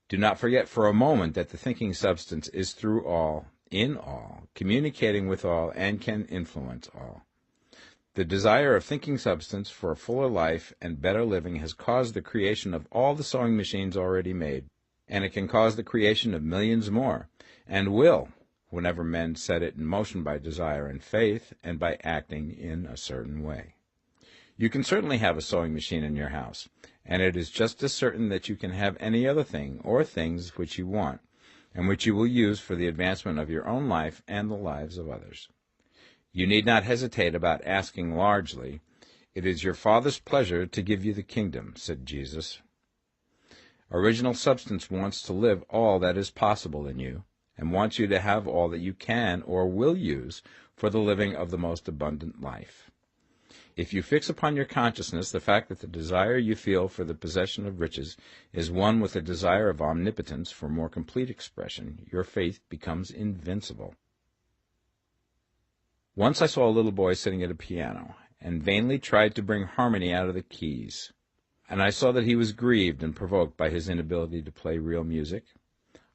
Do not forget for a moment that the thinking substance is through all, in all, communicating with all, and can influence all. The desire of thinking substance for a fuller life and better living has caused the creation of all the sewing machines already made, and it can cause the creation of millions more, and will, whenever men set it in motion by desire and faith, and by acting in a certain way. You can certainly have a sewing machine in your house, and it is just as certain that you can have any other thing or things which you want, and which you will use for the advancement of your own life and the lives of others. You need not hesitate about asking largely. It is your Father's pleasure to give you the kingdom, said Jesus. Original substance wants to live all that is possible in you, and wants you to have all that you can or will use for the living of the most abundant life. If you fix upon your consciousness the fact that the desire you feel for the possession of riches is one with the desire of omnipotence for more complete expression, your faith becomes invincible. Once I saw a little boy sitting at a piano, and vainly tried to bring harmony out of the keys, and I saw that he was grieved and provoked by his inability to play real music.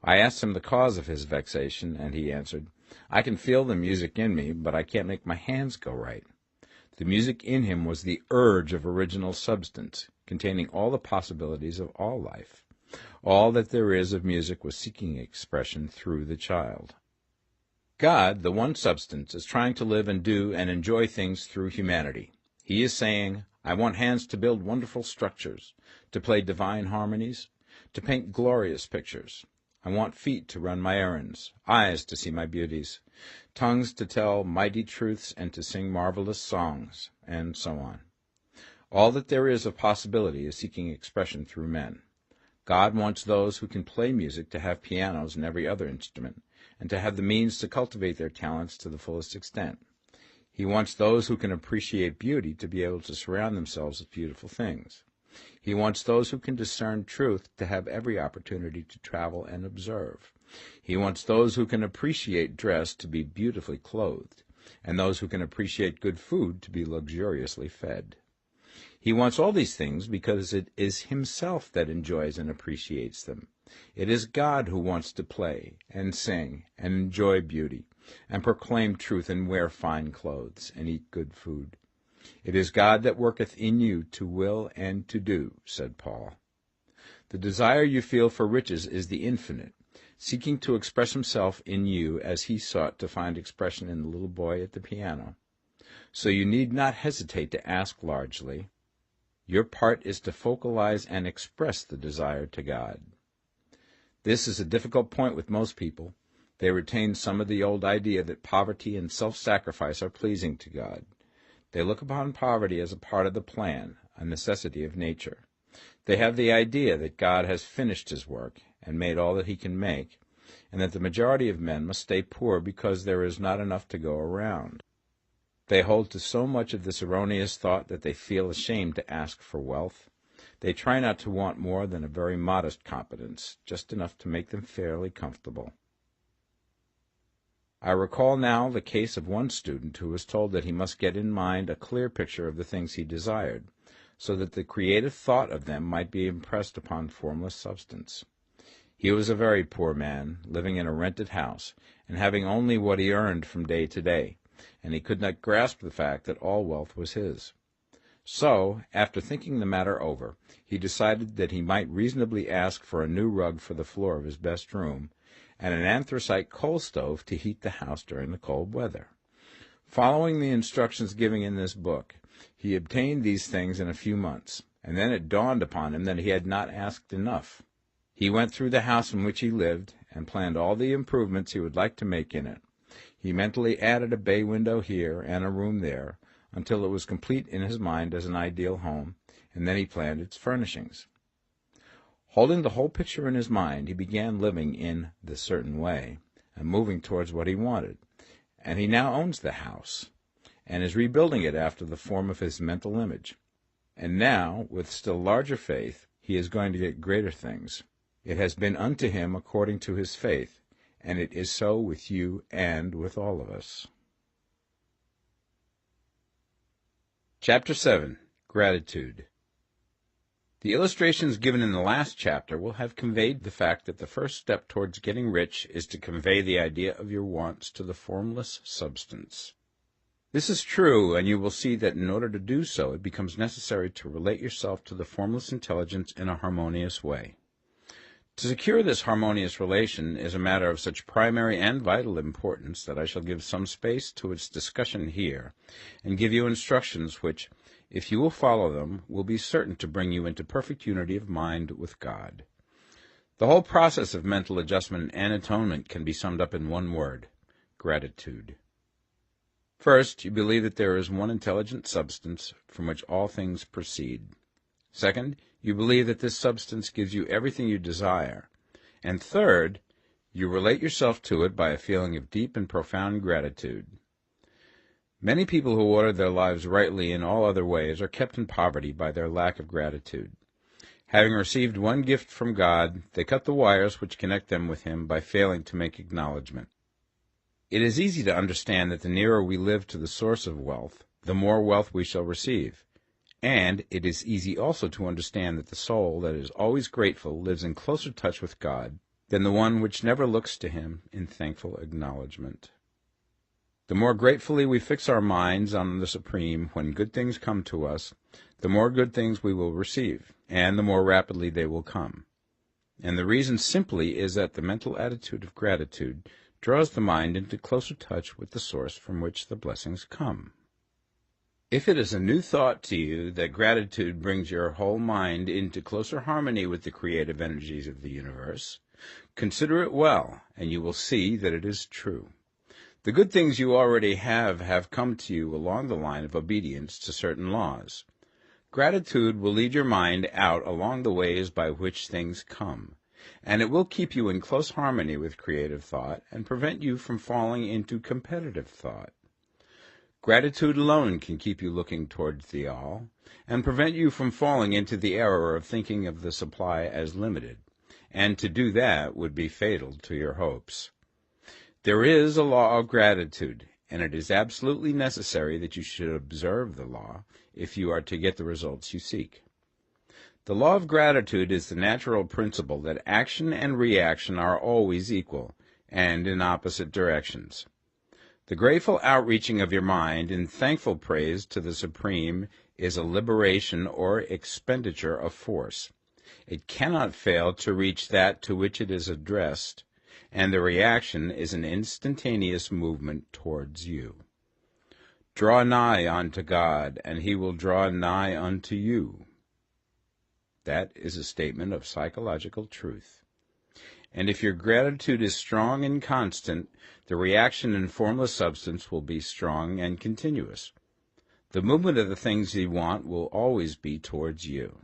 I asked him the cause of his vexation, and he answered, "I can feel the music in me, but I can't make my hands go right." The music in him was the urge of original substance, containing all the possibilities of all life. All that there is of music was seeking expression through the child. God, the one substance, is trying to live and do and enjoy things through humanity. He is saying, I want hands to build wonderful structures, to play divine harmonies, to paint glorious pictures. I want feet to run my errands, eyes to see my beauties, tongues to tell mighty truths and to sing marvelous songs, and so on. All that there is of possibility is seeking expression through men. God wants those who can play music to have pianos and every other instrument, and to have the means to cultivate their talents to the fullest extent. He wants those who can appreciate beauty to be able to surround themselves with beautiful things. He wants those who can discern truth to have every opportunity to travel and observe. He wants those who can appreciate dress to be beautifully clothed, and those who can appreciate good food to be luxuriously fed. He wants all these things because it is himself that enjoys and appreciates them. It is God who wants to play and sing and enjoy beauty and proclaim truth and wear fine clothes and eat good food. It is God that worketh in you to will and to do, said Paul. The desire you feel for riches is the infinite, seeking to express himself in you as he sought to find expression in the little boy at the piano. So you need not hesitate to ask largely. Your part is to focalize and express the desire to God. This is a difficult point with most people. They retain some of the old idea that poverty and self-sacrifice are pleasing to God. They look upon poverty as a part of the plan, a necessity of nature. They have the idea that God has finished his work and made all that he can make, and that the majority of men must stay poor because there is not enough to go around. They hold to so much of this erroneous thought that they feel ashamed to ask for wealth. They try not to want more than a very modest competence, just enough to make them fairly comfortable. I recall now the case of one student who was told that he must get in mind a clear picture of the things he desired, so that the creative thought of them might be impressed upon formless substance. He was a very poor man, living in a rented house, and having only what he earned from day to day, and he could not grasp the fact that all wealth was his. So, after thinking the matter over, he decided that he might reasonably ask for a new rug for the floor of his best room, and an anthracite coal stove to heat the house during the cold weather. Following the instructions given in this book, he obtained these things in a few months, and then it dawned upon him that he had not asked enough. He went through the house in which he lived, and planned all the improvements he would like to make in it. He mentally added a bay window here and a room there, until it was complete in his mind as an ideal home, and then he planned its furnishings. Holding the whole picture in his mind, he began living in the certain way, and moving towards what he wanted. And he now owns the house, and is rebuilding it after the form of his mental image. And now, with still larger faith, he is going to get greater things. It has been unto him according to his faith, and it is so with you and with all of us. Chapter 7. Gratitude. The illustrations given in the last chapter will have conveyed the fact that the first step towards getting rich is to convey the idea of your wants to the formless substance. This is true, and you will see that in order to do so, it becomes necessary to relate yourself to the formless intelligence in a harmonious way. To secure this harmonious relation is a matter of such primary and vital importance that I shall give some space to its discussion here, and give you instructions which, if you will follow them, will be certain to bring you into perfect unity of mind with God. The whole process of mental adjustment and atonement can be summed up in one word: gratitude. First, you believe that there is one intelligent substance from which all things proceed. Second, you believe that this substance gives you everything you desire. And third, you relate yourself to it by a feeling of deep and profound gratitude. Many people who order their lives rightly in all other ways are kept in poverty by their lack of gratitude. Having received one gift from God, they cut the wires which connect them with Him by failing to make acknowledgment. It is easy to understand that the nearer we live to the source of wealth, the more wealth we shall receive. And it is easy also to understand that the soul that is always grateful lives in closer touch with God than the one which never looks to Him in thankful acknowledgment. The more gratefully we fix our minds on the Supreme when good things come to us, the more good things we will receive, and the more rapidly they will come. And the reason simply is that the mental attitude of gratitude draws the mind into closer touch with the source from which the blessings come. If it is a new thought to you that gratitude brings your whole mind into closer harmony with the creative energies of the universe, consider it well, and you will see that it is true. The good things you already have come to you along the line of obedience to certain laws. Gratitude will lead your mind out along the ways by which things come, and it will keep you in close harmony with creative thought and prevent you from falling into competitive thought. Gratitude alone can keep you looking towards the all, and prevent you from falling into the error of thinking of the supply as limited, and to do that would be fatal to your hopes. There is a law of gratitude, and it is absolutely necessary that you should observe the law if you are to get the results you seek. The law of gratitude is the natural principle that action and reaction are always equal, and in opposite directions. The grateful outreaching of your mind in thankful praise to the Supreme is a liberation or expenditure of force. It cannot fail to reach that to which it is addressed, and the reaction is an instantaneous movement towards you. Draw nigh unto God, and he will draw nigh unto you. That is a statement of psychological truth. And if your gratitude is strong and constant, the reaction in formless substance will be strong and continuous. The movement of the things you want will always be towards you.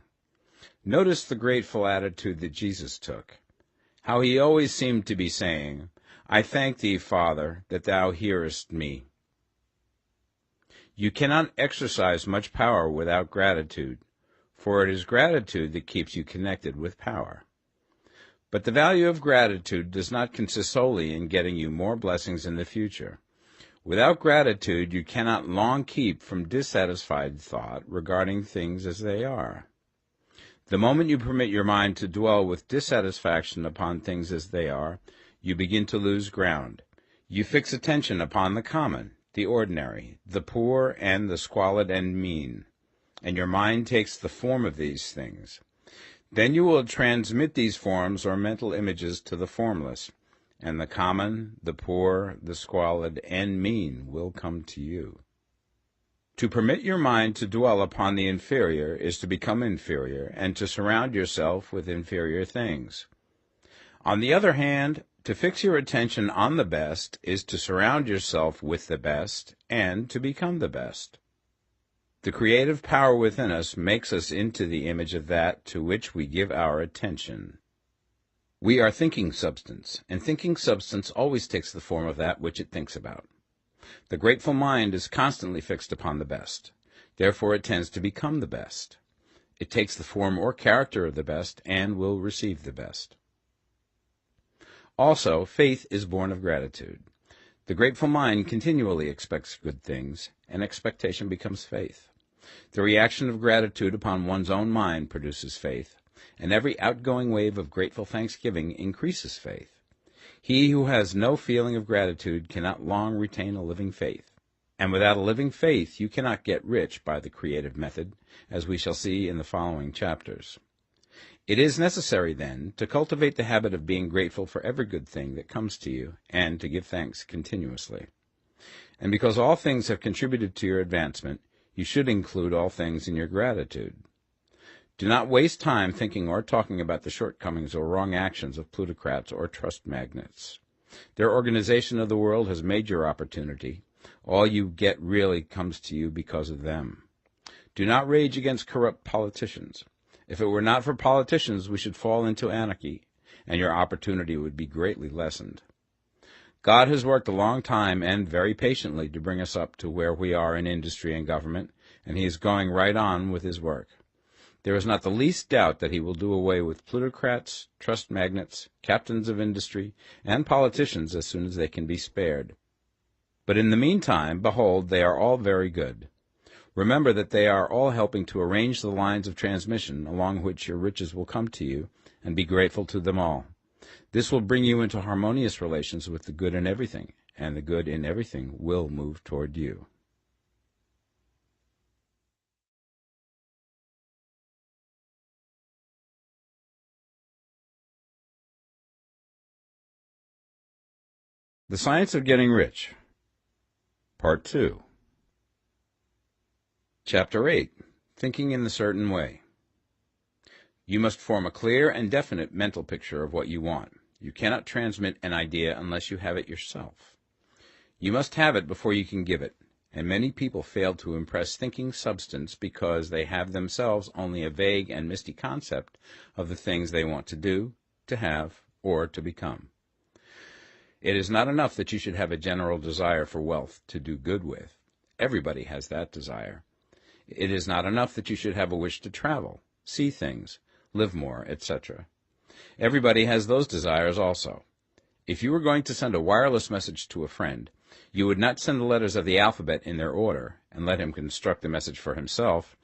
Notice the grateful attitude that Jesus took, how he always seemed to be saying, I thank thee, Father, that thou hearest me. You cannot exercise much power without gratitude, for it is gratitude that keeps you connected with power. But the value of gratitude does not consist solely in getting you more blessings in the future. Without gratitude, you cannot long keep from dissatisfied thought regarding things as they are. The moment you permit your mind to dwell with dissatisfaction upon things as they are, you begin to lose ground. You fix attention upon the common, the ordinary, the poor, and the squalid and mean, and your mind takes the form of these things. Then you will transmit these forms or mental images to the formless, and the common, the poor, the squalid, and mean will come to you. To permit your mind to dwell upon the inferior is to become inferior, and to surround yourself with inferior things. On the other hand, to fix your attention on the best is to surround yourself with the best, and to become the best. The creative power within us makes us into the image of that to which we give our attention. We are thinking substance, and thinking substance always takes the form of that which it thinks about. The grateful mind is constantly fixed upon the best. Therefore it tends to become the best. It takes the form or character of the best and will receive the best. Also, faith is born of gratitude. The grateful mind continually expects good things, and expectation becomes faith. The reaction of gratitude upon one's own mind produces faith, and every outgoing wave of grateful thanksgiving increases faith. He who has no feeling of gratitude cannot long retain a living faith, and without a living faith you cannot get rich by the creative method, as we shall see in the following chapters. It is necessary, then, to cultivate the habit of being grateful for every good thing that comes to you, and to give thanks continuously. And because all things have contributed to your advancement, you should include all things in your gratitude. Do not waste time thinking or talking about the shortcomings or wrong actions of plutocrats or trust magnates. Their organization of the world has made your opportunity. All you get really comes to you because of them. Do not rage against corrupt politicians. If it were not for politicians, we should fall into anarchy, and your opportunity would be greatly lessened. God has worked a long time and very patiently to bring us up to where we are in industry and government, and he is going right on with his work. There is not the least doubt that he will do away with plutocrats, trust magnates, captains of industry, and politicians as soon as they can be spared. But in the meantime, behold, they are all very good. Remember that they are all helping to arrange the lines of transmission along which your riches will come to you, and be grateful to them all. This will bring you into harmonious relations with the good in everything, and the good in everything will move toward you. The Science of Getting Rich, Part 2. Chapter 8. Thinking in the Certain Way. You must form a clear and definite mental picture of what you want. You cannot transmit an idea unless you have it yourself. You must have it before you can give it, and many people fail to impress thinking substance because they have themselves only a vague and misty concept of the things they want to do, to have, or to become. It is not enough that you should have a general desire for wealth to do good with. Everybody has that desire. It is not enough that you should have a wish to travel, see things, live more, etc. Everybody has those desires also. If you were going to send a wireless message to a friend, you would not send the letters of the alphabet in their order and let him construct the message for himself,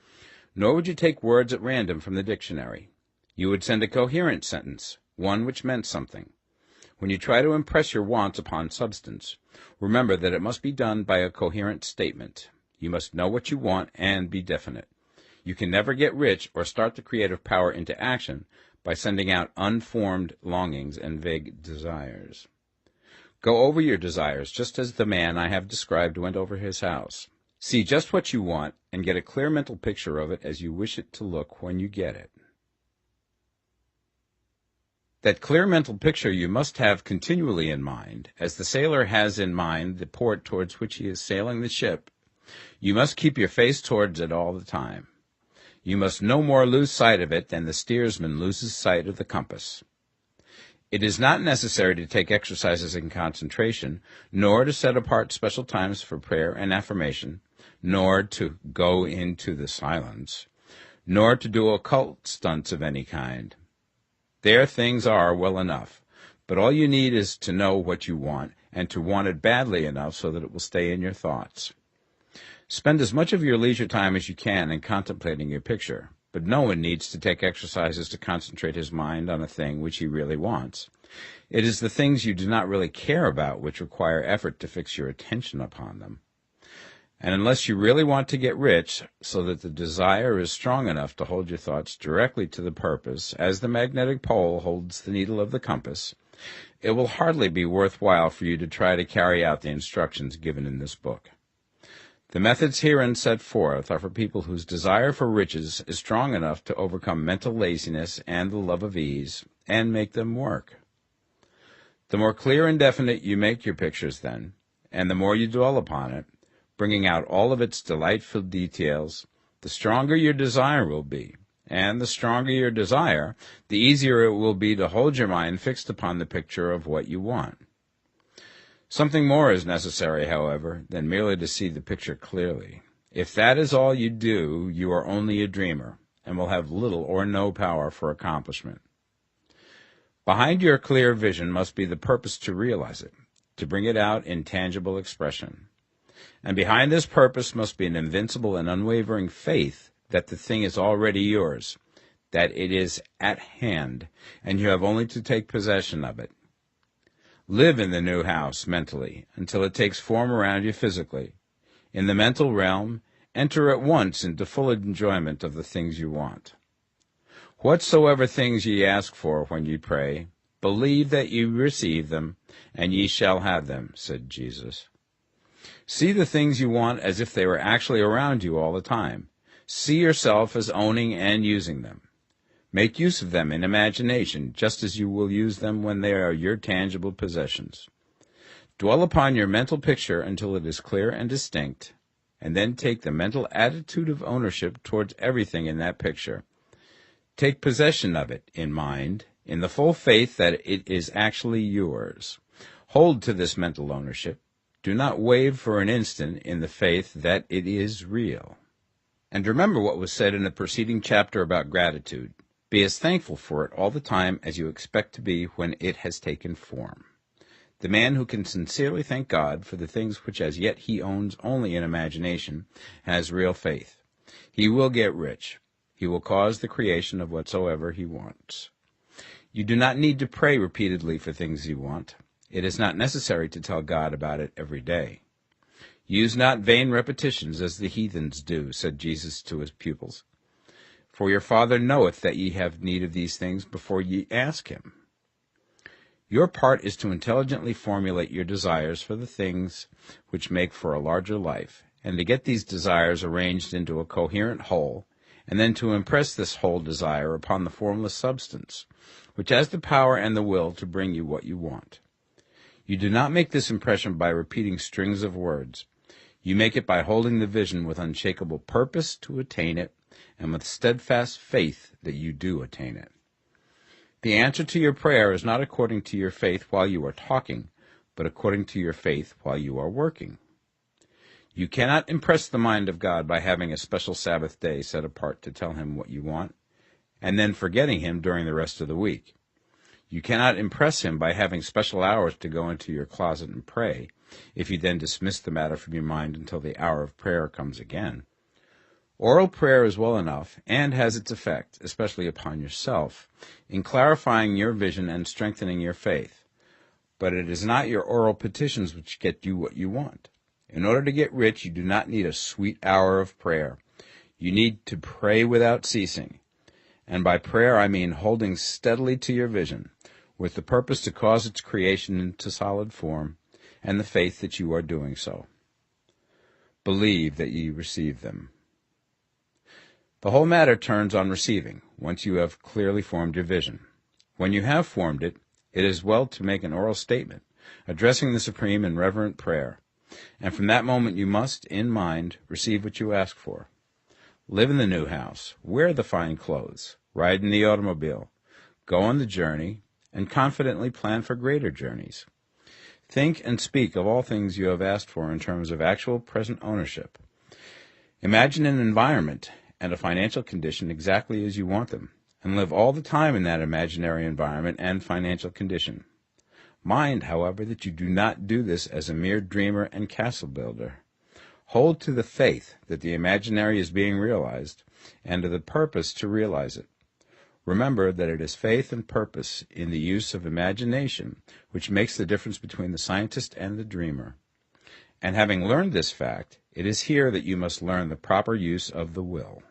nor would you take words at random from the dictionary. You would send a coherent sentence, one which meant something. When you try to impress your wants upon substance, remember that it must be done by a coherent statement. You must know what you want and be definite. You can never get rich or start the creative power into action by sending out unformed longings and vague desires. Go over your desires just as the man I have described went over his house. See just what you want and get a clear mental picture of it as you wish it to look when you get it. That clear mental picture you must have continually in mind, as the sailor has in mind the port towards which he is sailing the ship. You must keep your face towards it all the time. You must no more lose sight of it than the steersman loses sight of the compass. It is not necessary to take exercises in concentration, nor to set apart special times for prayer and affirmation, nor to go into the silence, nor to do occult stunts of any kind. There things are well enough, but all you need is to know what you want, and to want it badly enough so that it will stay in your thoughts. Spend as much of your leisure time as you can in contemplating your picture, but no one needs to take exercises to concentrate his mind on a thing which he really wants. It is the things you do not really care about which require effort to fix your attention upon them. And unless you really want to get rich, so that the desire is strong enough to hold your thoughts directly to the purpose, as the magnetic pole holds the needle of the compass, it will hardly be worthwhile for you to try to carry out the instructions given in this book. The methods herein set forth are for people whose desire for riches is strong enough to overcome mental laziness and the love of ease, and make them work. The more clear and definite you make your pictures then, and the more you dwell upon it, bringing out all of its delightful details, the stronger your desire will be, and the stronger your desire, the easier it will be to hold your mind fixed upon the picture of what you want. Something more is necessary, however, than merely to see the picture clearly. If that is all you do, you are only a dreamer, and will have little or no power for accomplishment. Behind your clear vision must be the purpose to realize it, to bring it out in tangible expression. And behind this purpose must be an invincible and unwavering faith that the thing is already yours, that it is at hand, and you have only to take possession of it. Live in the new house mentally until it takes form around you physically. In the mental realm, enter at once into full enjoyment of the things you want. Whatsoever things ye ask for when ye pray, believe that ye receive them, and ye shall have them, said Jesus. See the things you want as if they were actually around you all the time. See yourself as owning and using them. Make use of them in imagination, just as you will use them when they are your tangible possessions. Dwell upon your mental picture until it is clear and distinct, and then take the mental attitude of ownership towards everything in that picture. Take possession of it in mind, in the full faith that it is actually yours. Hold to this mental ownership. Do not waver for an instant in the faith that it is real. And remember what was said in the preceding chapter about gratitude. Be as thankful for it all the time as you expect to be when it has taken form. The man who can sincerely thank God for the things which as yet he owns only in imagination has real faith. He will get rich. He will cause the creation of whatsoever he wants. You do not need to pray repeatedly for things you want. It is not necessary to tell God about it every day. Use not vain repetitions as the heathens do, said Jesus to his pupils. For your Father knoweth that ye have need of these things before ye ask him. Your part is to intelligently formulate your desires for the things which make for a larger life, and to get these desires arranged into a coherent whole, and then to impress this whole desire upon the formless substance, which has the power and the will to bring you what you want. You do not make this impression by repeating strings of words. You make it by holding the vision with unshakable purpose to attain it, and with steadfast faith that you do attain it. The answer to your prayer is not according to your faith while you are talking, but according to your faith while you are working. You cannot impress the mind of God by having a special Sabbath day set apart to tell him what you want, and then forgetting him during the rest of the week. You cannot impress him by having special hours to go into your closet and pray, if you then dismiss the matter from your mind until the hour of prayer comes again. Oral prayer is well enough, and has its effect, especially upon yourself, in clarifying your vision and strengthening your faith. But it is not your oral petitions which get you what you want. In order to get rich, you do not need a sweet hour of prayer. You need to pray without ceasing. And by prayer I mean holding steadily to your vision, with the purpose to cause its creation into solid form, and the faith that you are doing so. Believe that ye receive them. The whole matter turns on receiving, once you have clearly formed your vision. When you have formed it, it is well to make an oral statement, addressing the Supreme in reverent prayer, and from that moment you must, in mind, receive what you ask for. Live in the new house, wear the fine clothes, ride in the automobile, go on the journey, and confidently plan for greater journeys. Think and speak of all things you have asked for in terms of actual present ownership. Imagine an environment and a financial condition exactly as you want them, and live all the time in that imaginary environment and financial condition. Mind, however, that you do not do this as a mere dreamer and castle builder. Hold to the faith that the imaginary is being realized, and to the purpose to realize it. Remember that it is faith and purpose in the use of imagination which makes the difference between the scientist and the dreamer. And having learned this fact, it is here that you must learn the proper use of the will.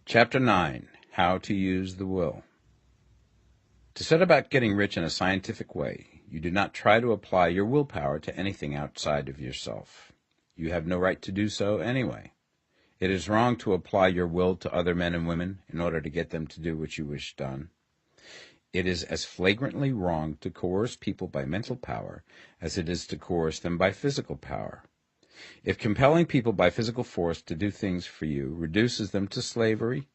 Chapter 9. How to Use the Will. To set about getting rich in a scientific way, you do not try to apply your willpower to anything outside of yourself. You have no right to do so anyway. It is wrong to apply your will to other men and women in order to get them to do what you wish done. It is as flagrantly wrong to coerce people by mental power as it is to coerce them by physical power. If compelling people by physical force to do things for you reduces them to slavery,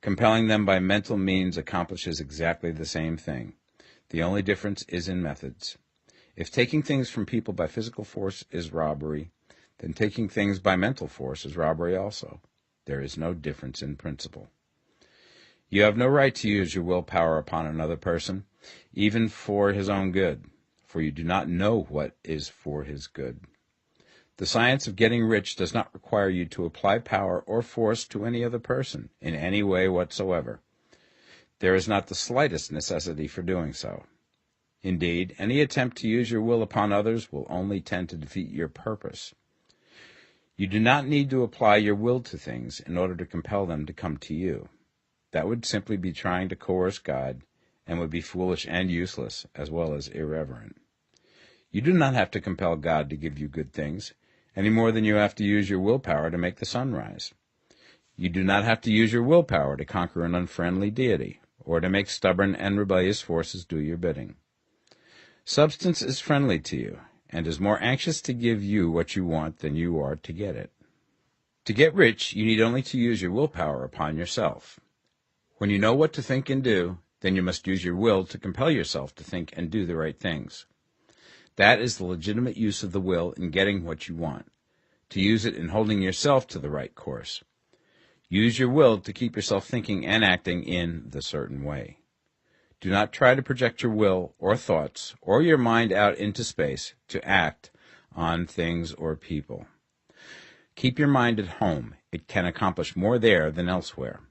compelling them by mental means accomplishes exactly the same thing. The only difference is in methods. If taking things from people by physical force is robbery, then taking things by mental force is robbery also. There is no difference in principle. You have no right to use your willpower upon another person, even for his own good, for you do not know what is for his good. The science of getting rich does not require you to apply power or force to any other person in any way whatsoever. There is not the slightest necessity for doing so. Indeed, any attempt to use your will upon others will only tend to defeat your purpose. You do not need to apply your will to things in order to compel them to come to you. That would simply be trying to coerce God, and would be foolish and useless, as well as irreverent. You do not have to compel God to give you good things, any more than you have to use your willpower to make the sun rise. You do not have to use your willpower to conquer an unfriendly deity, or to make stubborn and rebellious forces do your bidding. Substance is friendly to you, and is more anxious to give you what you want than you are to get it. To get rich, you need only to use your willpower upon yourself. When you know what to think and do, then you must use your will to compel yourself to think and do the right things. That is the legitimate use of the will in getting what you want, to use it in holding yourself to the right course. Use your will to keep yourself thinking and acting in the certain way. Do not try to project your will or thoughts or your mind out into space to act on things or people. Keep your mind at home. It can accomplish more there than elsewhere.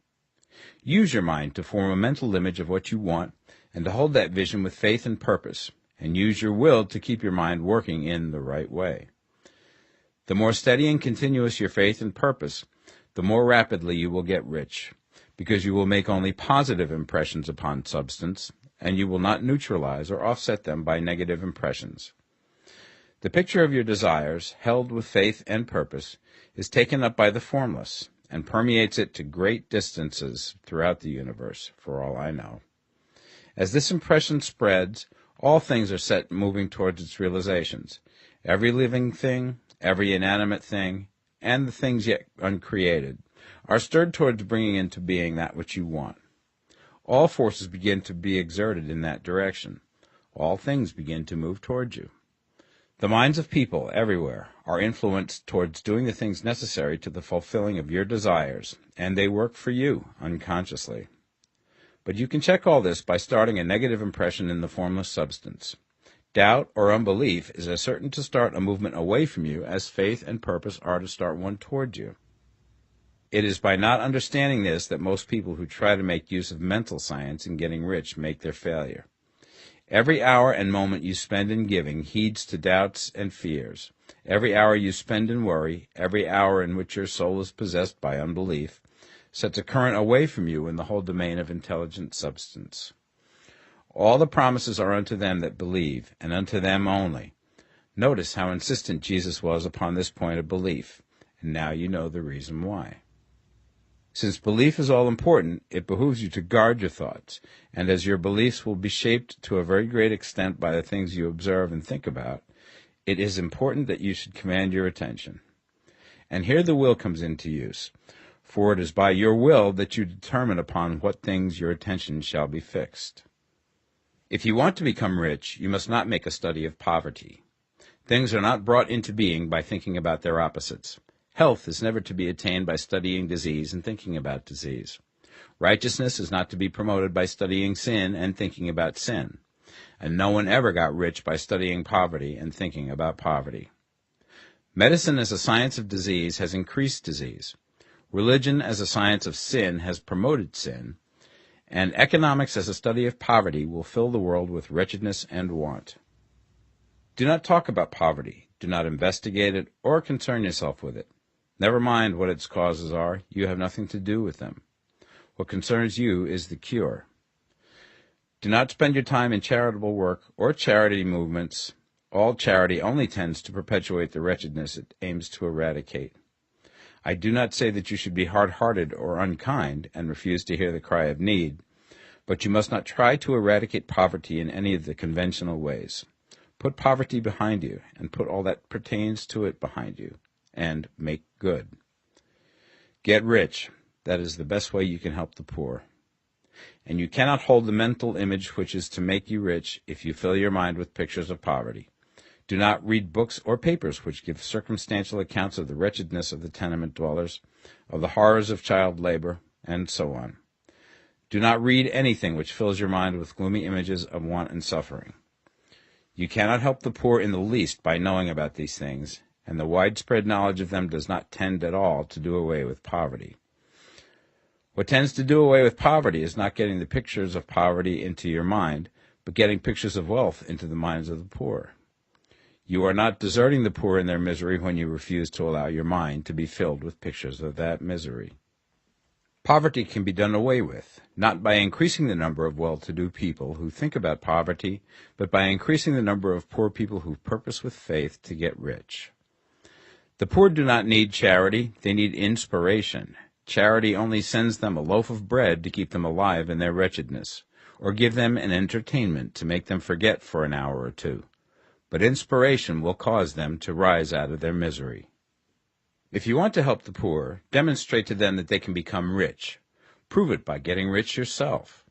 Use your mind to form a mental image of what you want, and to hold that vision with faith and purpose, and use your will to keep your mind working in the right way. The more steady and continuous your faith and purpose, the more rapidly you will get rich, because you will make only positive impressions upon substance, and you will not neutralize or offset them by negative impressions. The picture of your desires, held with faith and purpose, is taken up by the formless, and permeates it to great distances throughout the universe, for all I know. As this impression spreads, all things are set moving towards its realizations. Every living thing, every inanimate thing, and the things yet uncreated, are stirred towards bringing into being that which you want. All forces begin to be exerted in that direction. All things begin to move towards you. The minds of people everywhere are influenced towards doing the things necessary to the fulfilling of your desires, and they work for you unconsciously. But you can check all this by starting a negative impression in the formless substance. Doubt or unbelief is as certain to start a movement away from you as faith and purpose are to start one toward you. It is by not understanding this that most people who try to make use of mental science in getting rich make their failure. Every hour and moment you spend in giving heeds to doubts and fears. Every hour you spend in worry, every hour in which your soul is possessed by unbelief, sets a current away from you in the whole domain of intelligent substance. All the promises are unto them that believe, and unto them only. Notice how insistent Jesus was upon this point of belief, and now you know the reason why. Since belief is all important, it behooves you to guard your thoughts, and as your beliefs will be shaped to a very great extent by the things you observe and think about, it is important that you should command your attention. And here the will comes into use, for it is by your will that you determine upon what things your attention shall be fixed. If you want to become rich, you must not make a study of poverty. Things are not brought into being by thinking about their opposites. Health is never to be attained by studying disease and thinking about disease. Righteousness is not to be promoted by studying sin and thinking about sin. And no one ever got rich by studying poverty and thinking about poverty. Medicine as a science of disease has increased disease. Religion as a science of sin has promoted sin. And economics as a study of poverty will fill the world with wretchedness and want. Do not talk about poverty. Do not investigate it or concern yourself with it. Never mind what its causes are. You have nothing to do with them. What concerns you is the cure. Do not spend your time in charitable work or charity movements. All charity only tends to perpetuate the wretchedness it aims to eradicate. I do not say that you should be hard-hearted or unkind and refuse to hear the cry of need, but you must not try to eradicate poverty in any of the conventional ways. Put poverty behind you, and put all that pertains to it behind you, and make good. Get rich. That is the best way you can help the poor. And you cannot hold the mental image which is to make you rich if you fill your mind with pictures of poverty. Do not read books or papers which give circumstantial accounts of the wretchedness of the tenement dwellers, of the horrors of child labor, and so on. Do not read anything which fills your mind with gloomy images of want and suffering. You cannot help the poor in the least by knowing about these things, and the widespread knowledge of them does not tend at all to do away with poverty. What tends to do away with poverty is not getting the pictures of poverty into your mind, but getting pictures of wealth into the minds of the poor. You are not deserting the poor in their misery when you refuse to allow your mind to be filled with pictures of that misery. Poverty can be done away with, not by increasing the number of well-to-do people who think about poverty, but by increasing the number of poor people who purpose with faith to get rich. The poor do not need charity, they need inspiration. Charity only sends them a loaf of bread to keep them alive in their wretchedness, or give them an entertainment to make them forget for an hour or two. But inspiration will cause them to rise out of their misery. If you want to help the poor, demonstrate to them that they can become rich. Prove it by getting rich yourself.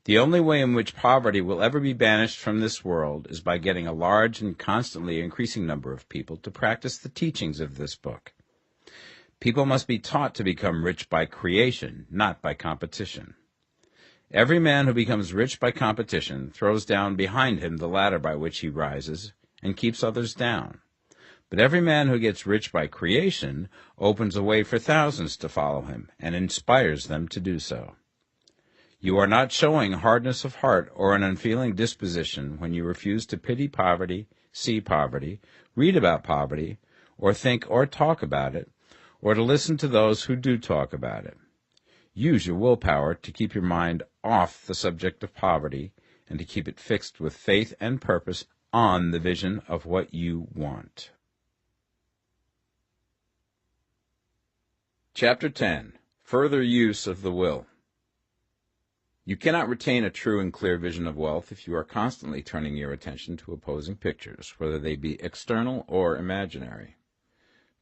The only way in which poverty will ever be banished from this world is by getting a large and constantly increasing number of people to practice the teachings of this book. People must be taught to become rich by creation, not by competition. Every man who becomes rich by competition throws down behind him the ladder by which he rises and keeps others down. But every man who gets rich by creation opens a way for thousands to follow him and inspires them to do so. You are not showing hardness of heart or an unfeeling disposition when you refuse to pity poverty, see poverty, read about poverty, or think or talk about it, or to listen to those who do talk about it. Use your willpower to keep your mind off the subject of poverty and to keep it fixed with faith and purpose on the vision of what you want. Chapter 10. Further Use of the Will. You cannot retain a true and clear vision of wealth if you are constantly turning your attention to opposing pictures, whether they be external or imaginary.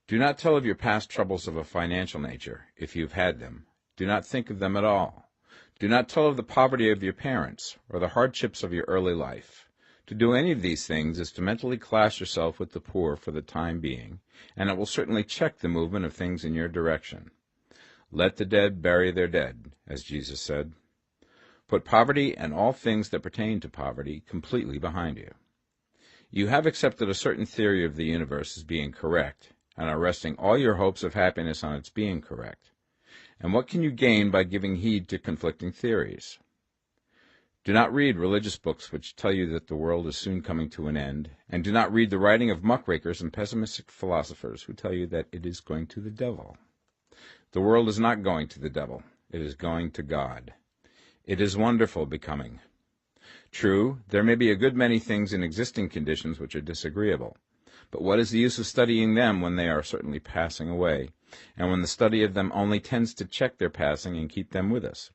Do not tell of your past troubles of a financial nature, if you've had them. Do not think of them at all. Do not tell of the poverty of your parents or the hardships of your early life. To do any of these things is to mentally class yourself with the poor for the time being, and it will certainly check the movement of things in your direction. Let the dead bury their dead, as Jesus said. Put poverty and all things that pertain to poverty completely behind you. You have accepted a certain theory of the universe as being correct, and are resting all your hopes of happiness on its being correct. And what can you gain by giving heed to conflicting theories? Do not read religious books which tell you that the world is soon coming to an end, and do not read the writing of muckrakers and pessimistic philosophers who tell you that it is going to the devil. The world is not going to the devil. It is going to God. It is wonderful becoming. True, there may be a good many things in existing conditions which are disagreeable, but what is the use of studying them when they are certainly passing away, and when the study of them only tends to check their passing and keep them with us?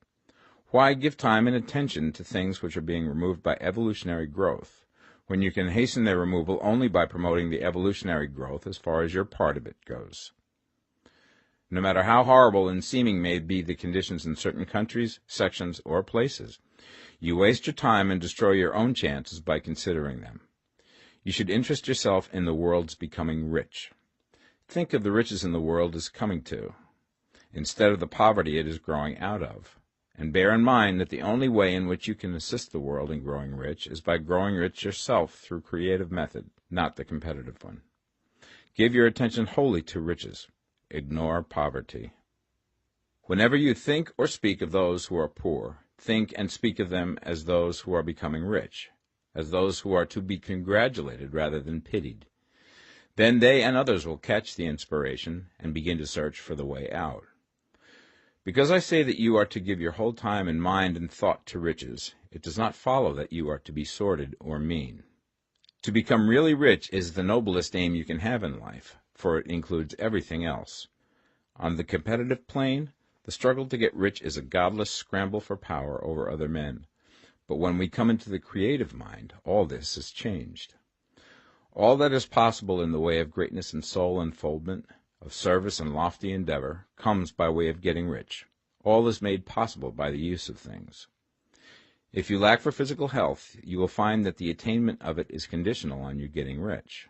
Why give time and attention to things which are being removed by evolutionary growth, when you can hasten their removal only by promoting the evolutionary growth as far as your part of it goes? No matter how horrible and seeming may be the conditions in certain countries, sections, or places, you waste your time and destroy your own chances by considering them. You should interest yourself in the world's becoming rich. Think of the riches in the world is coming to, instead of the poverty it is growing out of, and bear in mind that the only way in which you can assist the world in growing rich is by growing rich yourself through creative method, not the competitive one. Give your attention wholly to riches. Ignore poverty. Whenever you think or speak of those who are poor, think and speak of them as those who are becoming rich, as those who are to be congratulated rather than pitied. Then they and others will catch the inspiration and begin to search for the way out. Because I say that you are to give your whole time and mind and thought to riches, it does not follow that you are to be sordid or mean. To become really rich is the noblest aim you can have in life, for it includes everything else. On the competitive plane, the struggle to get rich is a godless scramble for power over other men. But when we come into the creative mind, all this is changed. All that is possible in the way of greatness and soul unfoldment, of service and lofty endeavor, comes by way of getting rich. All is made possible by the use of things. If you lack for physical health, you will find that the attainment of it is conditional on you getting rich.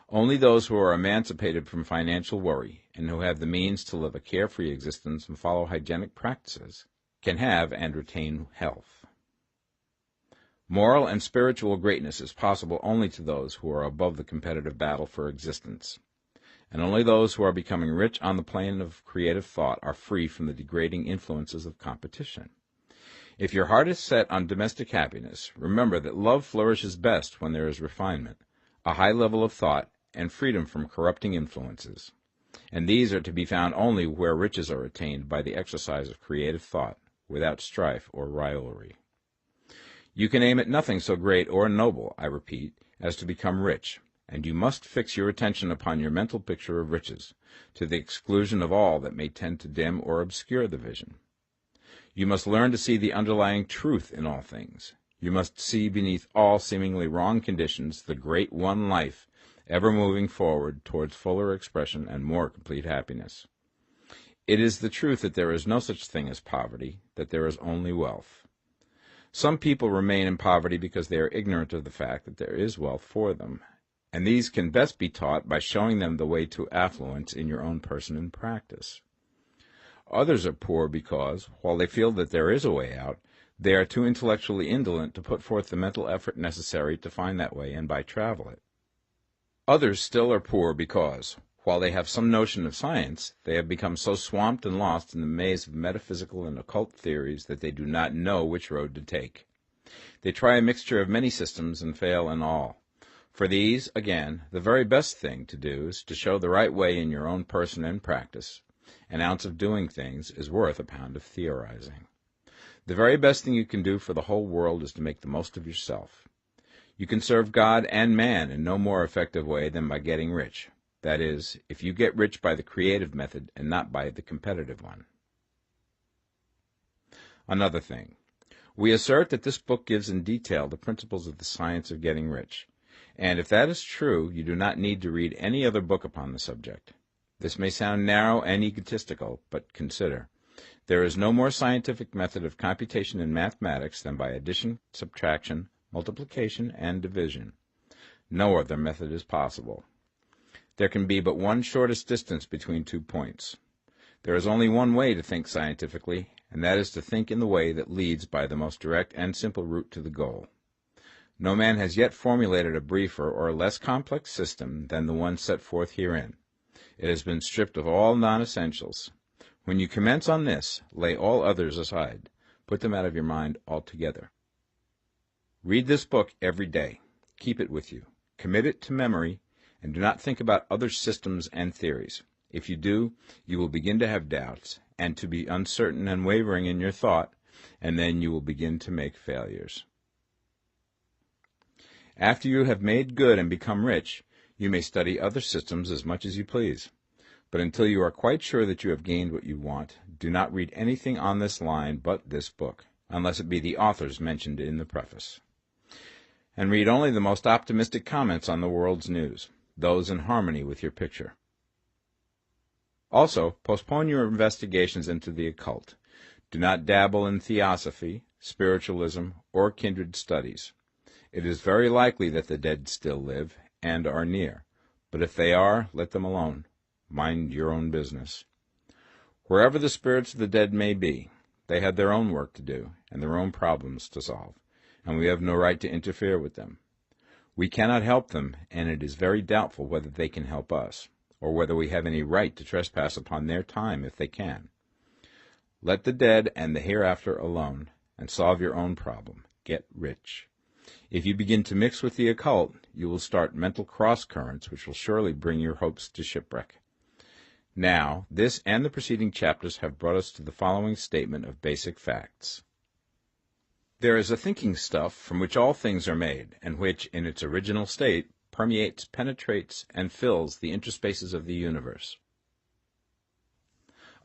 Only those who are emancipated from financial worry and who have the means to live a carefree existence and follow hygienic practices can have and retain health. Moral and spiritual greatness is possible only to those who are above the competitive battle for existence, and only those who are becoming rich on the plane of creative thought are free from the degrading influences of competition. If your heart is set on domestic happiness, remember that love flourishes best when there is refinement, a high level of thought, and freedom from corrupting influences. And these are to be found only where riches are attained by the exercise of creative thought, without strife or rivalry. You can aim at nothing so great or noble, I repeat, as to become rich, and you must fix your attention upon your mental picture of riches, to the exclusion of all that may tend to dim or obscure the vision. You must learn to see the underlying truth in all things. You must see beneath all seemingly wrong conditions the great one life, ever moving forward towards fuller expression and more complete happiness. It is the truth that there is no such thing as poverty, that there is only wealth. Some people remain in poverty because they are ignorant of the fact that there is wealth for them, and these can best be taught by showing them the way to affluence in your own person and practice. Others are poor because, while they feel that there is a way out, they are too intellectually indolent to put forth the mental effort necessary to find that way and by travel it. Others still are poor because, While they have some notion of science, they have become so swamped and lost in the maze of metaphysical and occult theories that they do not know which road to take. They try a mixture of many systems and fail in all. For these, again, the very best thing to do is to show the right way in your own person and practice. An ounce of doing things is worth a pound of theorizing. The very best thing you can do for the whole world is to make the most of yourself. You can serve God and man in no more effective way than by getting rich. That is, if you get rich by the creative method and not by the competitive one. Another thing. We assert that this book gives in detail the principles of the science of getting rich. And if that is true, you do not need to read any other book upon the subject. This may sound narrow and egotistical, but consider. There is no more scientific method of computation in mathematics than by addition, subtraction, multiplication, and division. No other method is possible. There can be but one shortest distance between 2 points. There is only one way to think scientifically, and that is to think in the way that leads by the most direct and simple route to the goal. No man has yet formulated a briefer or less complex system than the one set forth herein. It has been stripped of all non-essentials. When you commence on this, lay all others aside. Put them out of your mind altogether. Read this book every day. Keep it with you. Commit it to memory, and do not think about other systems and theories. If you do, you will begin to have doubts, and to be uncertain and wavering in your thought, and then you will begin to make failures. After you have made good and become rich, you may study other systems as much as you please. But until you are quite sure that you have gained what you want, do not read anything on this line but this book, unless it be the authors mentioned in the preface. And read only the most optimistic comments on the world's news, those in harmony with your picture. Also, postpone your investigations into the occult. Do not dabble in theosophy, spiritualism, or kindred studies. It is very likely that the dead still live and are near, but if they are, let them alone. Mind your own business. Wherever the spirits of the dead may be, they have their own work to do and their own problems to solve, and we have no right to interfere with them. We cannot help them, and it is very doubtful whether they can help us, or whether we have any right to trespass upon their time if they can. Let the dead and the hereafter alone, and solve your own problem. Get rich. If you begin to mix with the occult, you will start mental cross-currents which will surely bring your hopes to shipwreck. Now, this and the preceding chapters have brought us to the following statement of basic facts. There is a thinking stuff from which all things are made, and which, in its original state, permeates, penetrates, and fills the interspaces of the universe.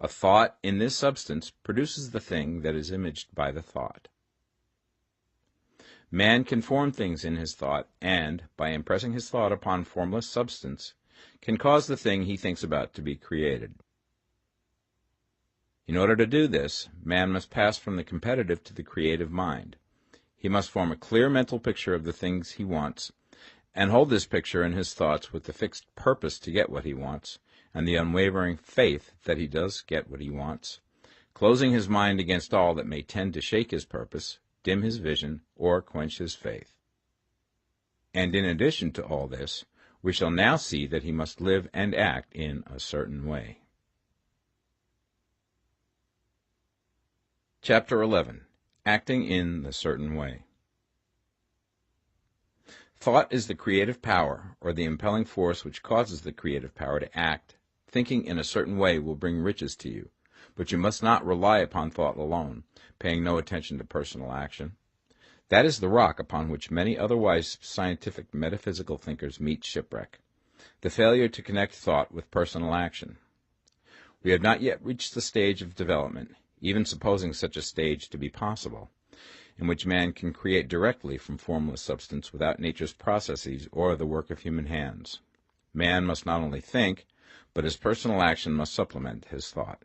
A thought in this substance produces the thing that is imaged by the thought. Man can form things in his thought, and, by impressing his thought upon formless substance, can cause the thing he thinks about to be created. In order to do this, man must pass from the competitive to the creative mind. He must form a clear mental picture of the things he wants, and hold this picture in his thoughts with the fixed purpose to get what he wants, and the unwavering faith that he does get what he wants, closing his mind against all that may tend to shake his purpose, dim his vision, or quench his faith. And in addition to all this, we shall now see that he must live and act in a certain way. Chapter 11. Acting in the Certain Way. Thought is the creative power, or the impelling force which causes the creative power to act. Thinking in a certain way will bring riches to you, but you must not rely upon thought alone, paying no attention to personal action. That is the rock upon which many otherwise scientific metaphysical thinkers meet shipwreck, the failure to connect thought with personal action. We have not yet reached the stage of development, even supposing such a stage to be possible, in which man can create directly from formless substance without nature's processes or the work of human hands. Man must not only think, but his personal action must supplement his thought.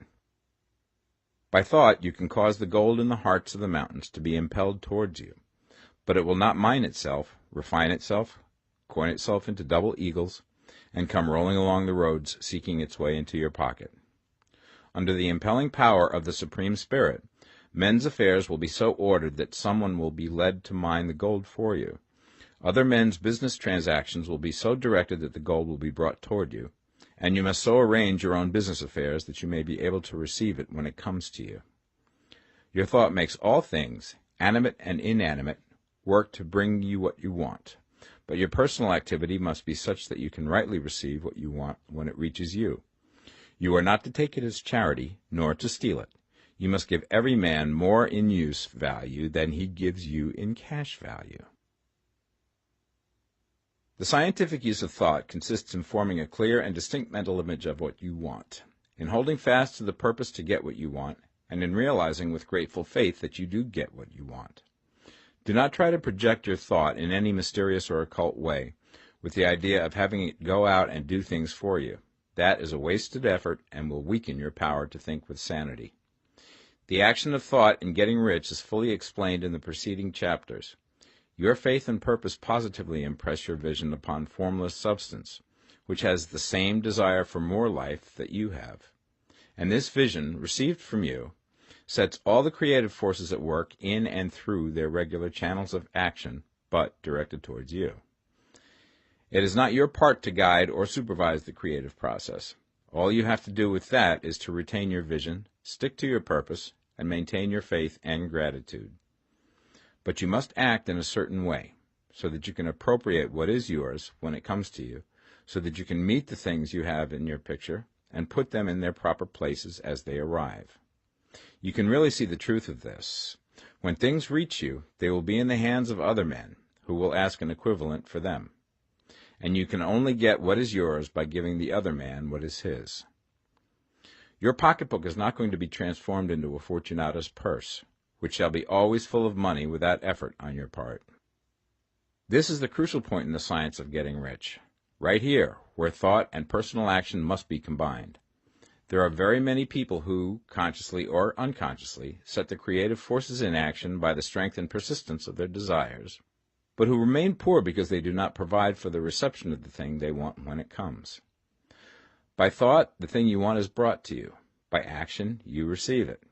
By thought you can cause the gold in the hearts of the mountains to be impelled towards you, but it will not mine itself, refine itself, coin itself into double eagles, and come rolling along the roads seeking its way into your pocket. Under the impelling power of the Supreme Spirit, men's affairs will be so ordered that someone will be led to mine the gold for you. Other men's business transactions will be so directed that the gold will be brought toward you, and you must so arrange your own business affairs that you may be able to receive it when it comes to you. Your thought makes all things, animate and inanimate, work to bring you what you want, but your personal activity must be such that you can rightly receive what you want when it reaches you. You are not to take it as charity, nor to steal it. You must give every man more in use value than he gives you in cash value. The scientific use of thought consists in forming a clear and distinct mental image of what you want, in holding fast to the purpose to get what you want, and in realizing with grateful faith that you do get what you want. Do not try to project your thought in any mysterious or occult way, with the idea of having it go out and do things for you. That is a wasted effort and will weaken your power to think with sanity. The action of thought in getting rich is fully explained in the preceding chapters. Your faith and purpose positively impress your vision upon formless substance, which has the same desire for more life that you have. And this vision, received from you, sets all the creative forces at work in and through their regular channels of action, but directed towards you. It is not your part to guide or supervise the creative process. All you have to do with that is to retain your vision, stick to your purpose, and maintain your faith and gratitude. But you must act in a certain way, so that you can appropriate what is yours when it comes to you, so that you can meet the things you have in your picture and put them in their proper places as they arrive. You can really see the truth of this. When things reach you, they will be in the hands of other men, who will ask an equivalent for them. And you can only get what is yours by giving the other man what is his. Your pocketbook is not going to be transformed into a Fortunata's purse, which shall be always full of money without effort on your part. This is the crucial point in the science of getting rich, right here, where thought and personal action must be combined. There are very many people who, consciously or unconsciously, set the creative forces in action by the strength and persistence of their desires, but who remain poor because they do not provide for the reception of the thing they want when it comes. By thought, the thing you want is brought to you. By action, you receive it.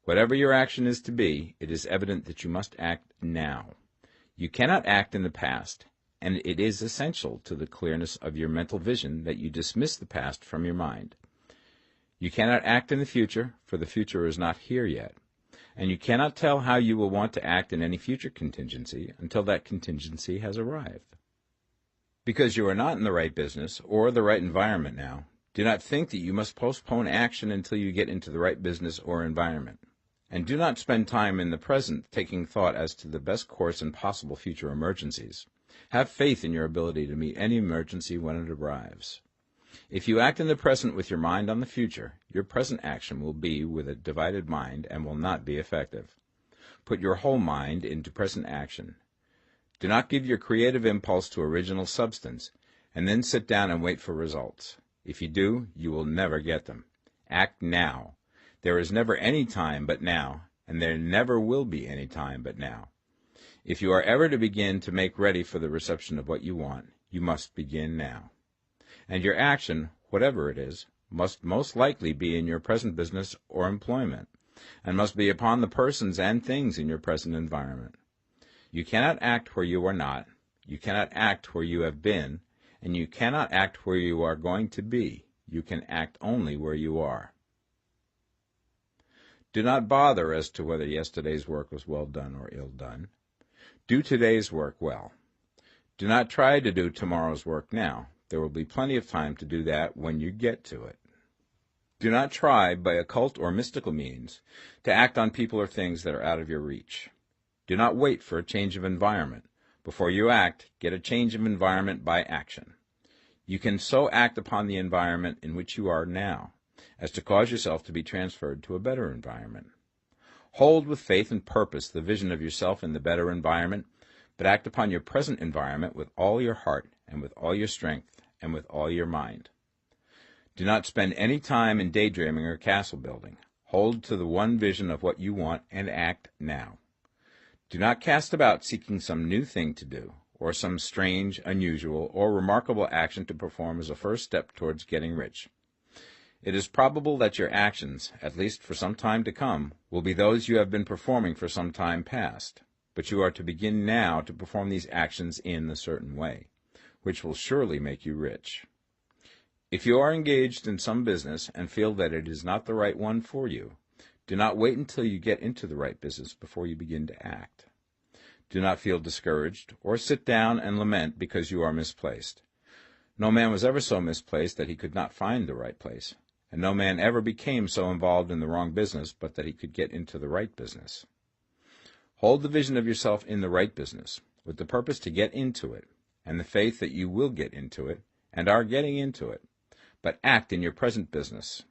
Whatever your action is to be, it is evident that you must act now. You cannot act in the past, and it is essential to the clearness of your mental vision that you dismiss the past from your mind. You cannot act in the future, for the future is not here yet, and you cannot tell how you will want to act in any future contingency until that contingency has arrived. Because you are not in the right business or the right environment now, do not think that you must postpone action until you get into the right business or environment. And do not spend time in the present taking thought as to the best course in possible future emergencies. Have faith in your ability to meet any emergency when it arrives. If you act in the present with your mind on the future, your present action will be with a divided mind and will not be effective. Put your whole mind into present action. Do not give your creative impulse to original substance, and then sit down and wait for results. If you do, you will never get them. Act now. There is never any time but now, and there never will be any time but now. If you are ever to begin to make ready for the reception of what you want, you must begin now. And your action, whatever it is, must most likely be in your present business or employment, and must be upon the persons and things in your present environment. You cannot act where you are not, you cannot act where you have been, and you cannot act where you are going to be. You can act only where you are. Do not bother as to whether yesterday's work was well done or ill done. Do today's work well. Do not try to do tomorrow's work now. There will be plenty of time to do that when you get to it. Do not try, by occult or mystical means, to act on people or things that are out of your reach. Do not wait for a change of environment. Before you act, get a change of environment by action. You can so act upon the environment in which you are now as to cause yourself to be transferred to a better environment. Hold with faith and purpose the vision of yourself in the better environment, but act upon your present environment with all your heart and with all your strength and with all your mind. Do not spend any time in daydreaming or castle building. Hold to the one vision of what you want and act now. Do not cast about seeking some new thing to do, or some strange, unusual, or remarkable action to perform as a first step towards getting rich. It is probable that your actions, at least for some time to come, will be those you have been performing for some time past, but you are to begin now to perform these actions in a certain way, which will surely make you rich. If you are engaged in some business and feel that it is not the right one for you, do not wait until you get into the right business before you begin to act. Do not feel discouraged or sit down and lament because you are misplaced. No man was ever so misplaced that he could not find the right place, and no man ever became so involved in the wrong business but that he could get into the right business. Hold the vision of yourself in the right business, with the purpose to get into it, and the faith that you will get into it, and are getting into it, but act in your present business.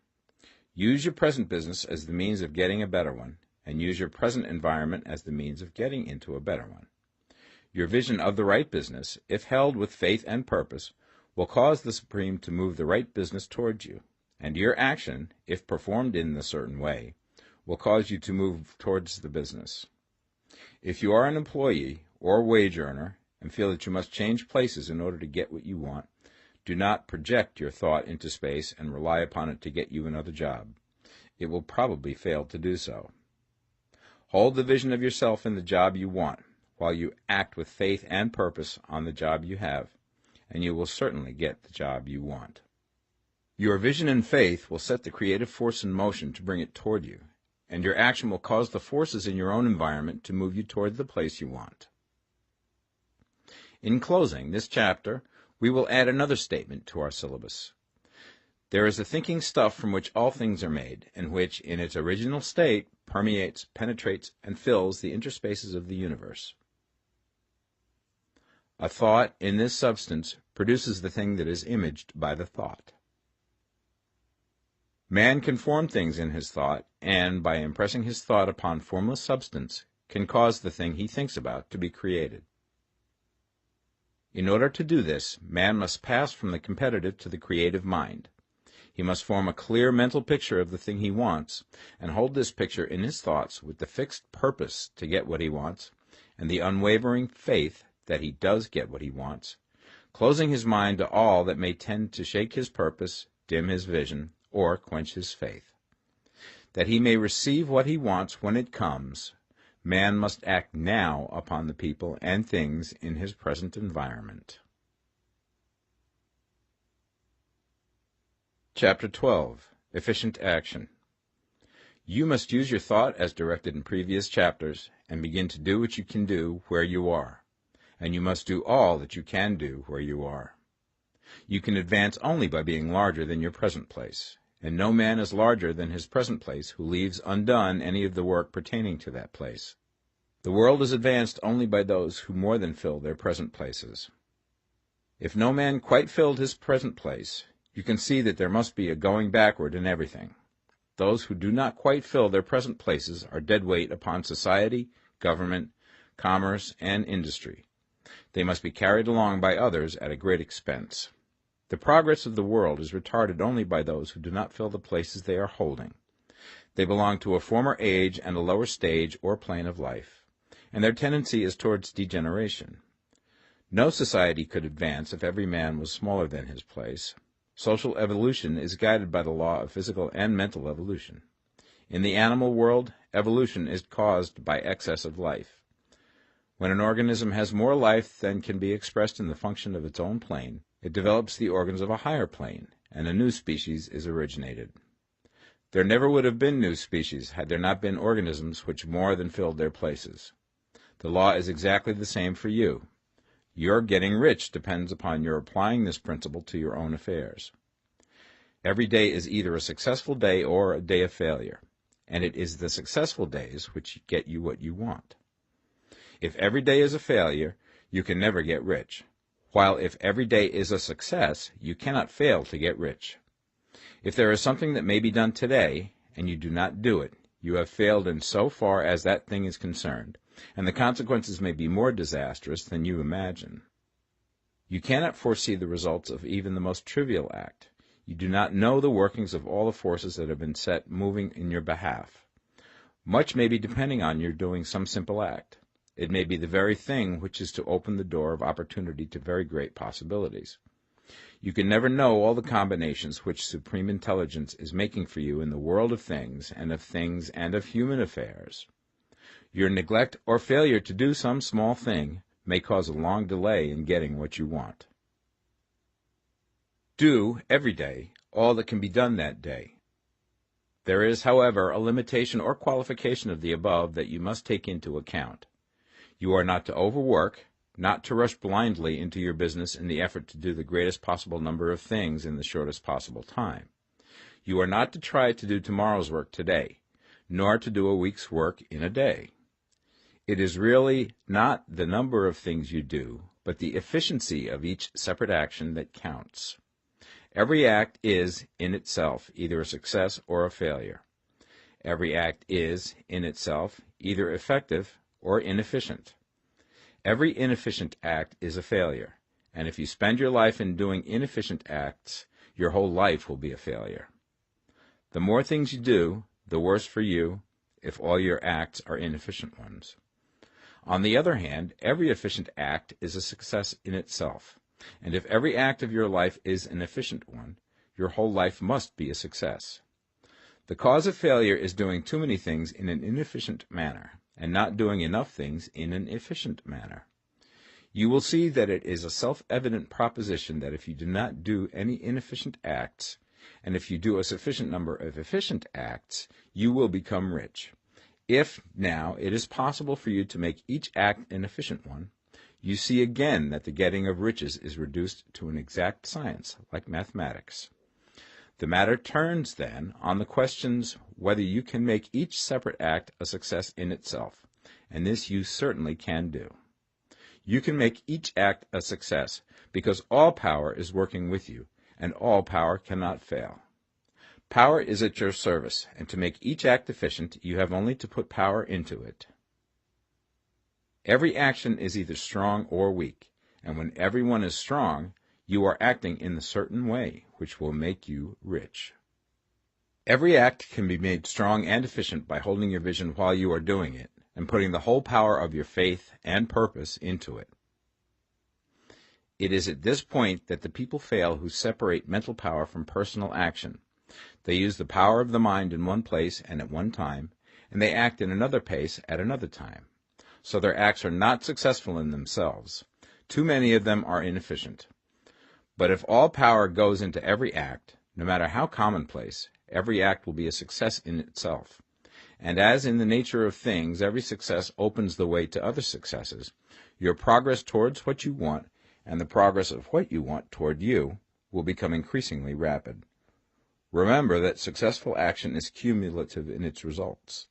Use your present business as the means of getting a better one, and use your present environment as the means of getting into a better one. Your vision of the right business, if held with faith and purpose, will cause the Supreme to move the right business towards you, and your action, if performed in a certain way, will cause you to move towards the business. If you are an employee or wage earner and feel that you must change places in order to get what you want, do not project your thought into space and rely upon it to get you another job. It will probably fail to do so. Hold the vision of yourself in the job you want, while you act with faith and purpose on the job you have, and you will certainly get the job you want. Your vision and faith will set the creative force in motion to bring it toward you, and your action will cause the forces in your own environment to move you toward the place you want. In closing this chapter, we will add another statement to our syllabus. There is a thinking stuff from which all things are made, and which, in its original state, permeates, penetrates, and fills the interspaces of the universe. A thought in this substance produces the thing that is imaged by the thought. Man can form things in his thought, and, by impressing his thought upon formless substance, can cause the thing he thinks about to be created. In order to do this, man must pass from the competitive to the creative mind. He must form a clear mental picture of the thing he wants, and hold this picture in his thoughts with the fixed purpose to get what he wants, and the unwavering faith that he does get what he wants, closing his mind to all that may tend to shake his purpose, dim his vision, or quench his faith. That he may receive what he wants when it comes, man must act now upon the people and things in his present environment. Chapter 12. Efficient Action. You must use your thought as directed in previous chapters, and begin to do what you can do where you are, and you must do all that you can do where you are. You can advance only by being larger than your present place, and no man is larger than his present place who leaves undone any of the work pertaining to that place. The world is advanced only by those who more than fill their present places. If no man quite filled his present place, you can see that there must be a going backward in everything. Those who do not quite fill their present places are dead weight upon society, government, commerce, and industry. They must be carried along by others at a great expense. The progress of the world is retarded only by those who do not fill the places they are holding. They belong to a former age and a lower stage or plane of life, and their tendency is towards degeneration. No society could advance if every man was smaller than his place. Social evolution is guided by the law of physical and mental evolution. In the animal world, evolution is caused by excess of life. When an organism has more life than can be expressed in the function of its own plane, it develops the organs of a higher plane, and a new species is originated. There never would have been new species had there not been organisms which more than filled their places. The law is exactly the same for you. Your getting rich depends upon your applying this principle to your own affairs. Every day is either a successful day or a day of failure, and it is the successful days which get you what you want. If every day is a failure, you can never get rich, while if every day is a success, you cannot fail to get rich. If there is something that may be done today, and you do not do it, you have failed in so far as that thing is concerned, and the consequences may be more disastrous than you imagine. You cannot foresee the results of even the most trivial act. You do not know the workings of all the forces that have been set moving in your behalf. Much may be depending on your doing some simple act. It may be the very thing which is to open the door of opportunity to very great possibilities. You can never know all the combinations which supreme intelligence is making for you in the world of things and of human affairs. Your neglect or failure to do some small thing may cause a long delay in getting what you want. Do, every day, all that can be done that day. There is, however, a limitation or qualification of the above that you must take into account. You are not to overwork, not to rush blindly into your business in the effort to do the greatest possible number of things in the shortest possible time. You are not to try to do tomorrow's work today, nor to do a week's work in a day. It is really not the number of things you do, but the efficiency of each separate action that counts. Every act is, in itself, either a success or a failure. Every act is, in itself, either effective or inefficient. Every inefficient act is a failure, and if you spend your life in doing inefficient acts, your whole life will be a failure. The more things you do, the worse for you if all your acts are inefficient ones. On the other hand, every efficient act is a success in itself, and if every act of your life is an efficient one, your whole life must be a success. The cause of failure is doing too many things in an inefficient manner, and not doing enough things in an efficient manner. You will see that it is a self-evident proposition that if you do not do any inefficient acts, and if you do a sufficient number of efficient acts, you will become rich. If, now, it is possible for you to make each act an efficient one, you see again that the getting of riches is reduced to an exact science, like mathematics. The matter turns, then, on the questions whether you can make each separate act a success in itself, and this you certainly can do. You can make each act a success because all power is working with you, and all power cannot fail. Power is at your service, and to make each act efficient, you have only to put power into it. Every action is either strong or weak, and when every one is strong, you are acting in the certain way which will make you rich. Every act can be made strong and efficient by holding your vision while you are doing it, and putting the whole power of your faith and purpose into it. It is at this point that the people fail who separate mental power from personal action. They use the power of the mind in one place and at one time, and they act in another place at another time. So their acts are not successful in themselves. Too many of them are inefficient. But if all power goes into every act, no matter how commonplace, every act will be a success in itself. And as in the nature of things, every success opens the way to other successes, your progress towards what you want, and the progress of what you want toward you, will become increasingly rapid. Remember that successful action is cumulative in its results.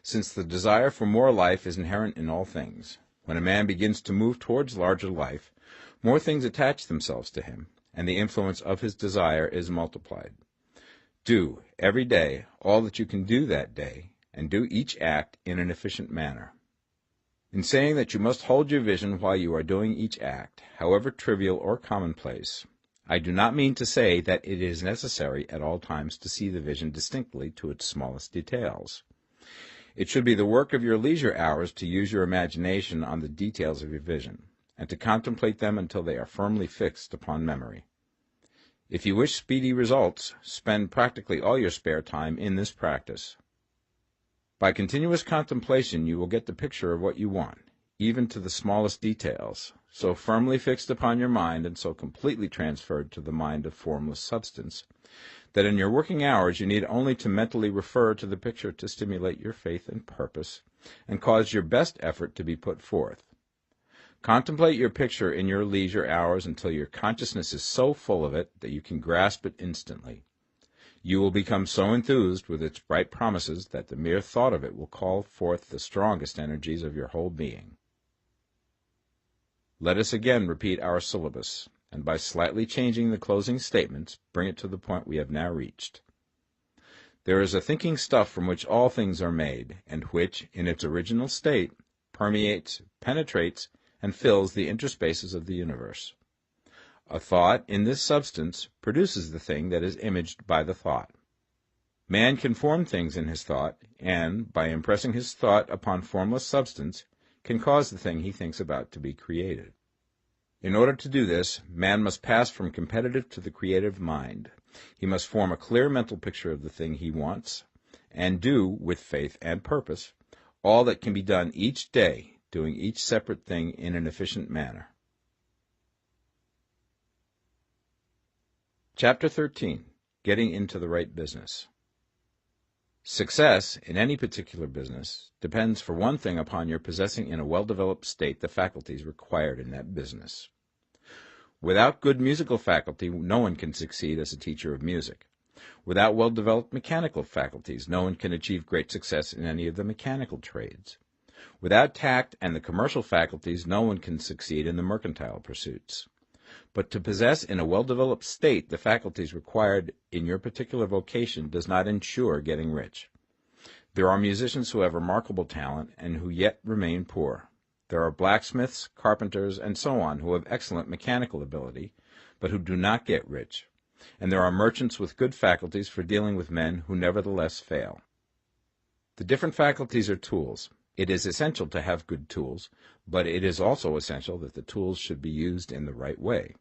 Since the desire for more life is inherent in all things, when a man begins to move towards larger life, more things attach themselves to him, and the influence of his desire is multiplied. Do, every day, all that you can do that day, and do each act in an efficient manner. In saying that you must hold your vision while you are doing each act, however trivial or commonplace, I do not mean to say that it is necessary at all times to see the vision distinctly to its smallest details. It should be the work of your leisure hours to use your imagination on the details of your vision, and to contemplate them until they are firmly fixed upon memory. If you wish speedy results, spend practically all your spare time in this practice. By continuous contemplation you will get the picture of what you want, even to the smallest details, so firmly fixed upon your mind and so completely transferred to the mind of formless substance, that in your working hours you need only to mentally refer to the picture to stimulate your faith and purpose, and cause your best effort to be put forth. Contemplate your picture in your leisure hours until your consciousness is so full of it that you can grasp it instantly. You will become so enthused with its bright promises that the mere thought of it will call forth the strongest energies of your whole being. Let us again repeat our syllabus, and by slightly changing the closing statements, bring it to the point we have now reached. There is a thinking stuff from which all things are made, and which, in its original state, permeates, penetrates, and fills the interspaces of the universe. A thought in this substance produces the thing that is imaged by the thought. Man can form things in his thought, and, by impressing his thought upon formless substance, can cause the thing he thinks about to be created. In order to do this, man must pass from competitive to the creative mind. He must form a clear mental picture of the thing he wants, and do, with faith and purpose, all that can be done each day, doing each separate thing in an efficient manner. Chapter 13. Getting into the right business. Success in any particular business depends for one thing upon your possessing in a well-developed state the faculties required in that business. Without good musical faculty, no one can succeed as a teacher of music. Without well-developed mechanical faculties, no one can achieve great success in any of the mechanical trades. Without tact and the commercial faculties, no one can succeed in the mercantile pursuits. But to possess in a well-developed state the faculties required in your particular vocation does not ensure getting rich. There are musicians who have remarkable talent and who yet remain poor. There are blacksmiths, carpenters, and so on who have excellent mechanical ability, but who do not get rich. And there are merchants with good faculties for dealing with men who nevertheless fail. The different faculties are tools. It is essential to have good tools, but it is also essential that the tools should be used in the right way.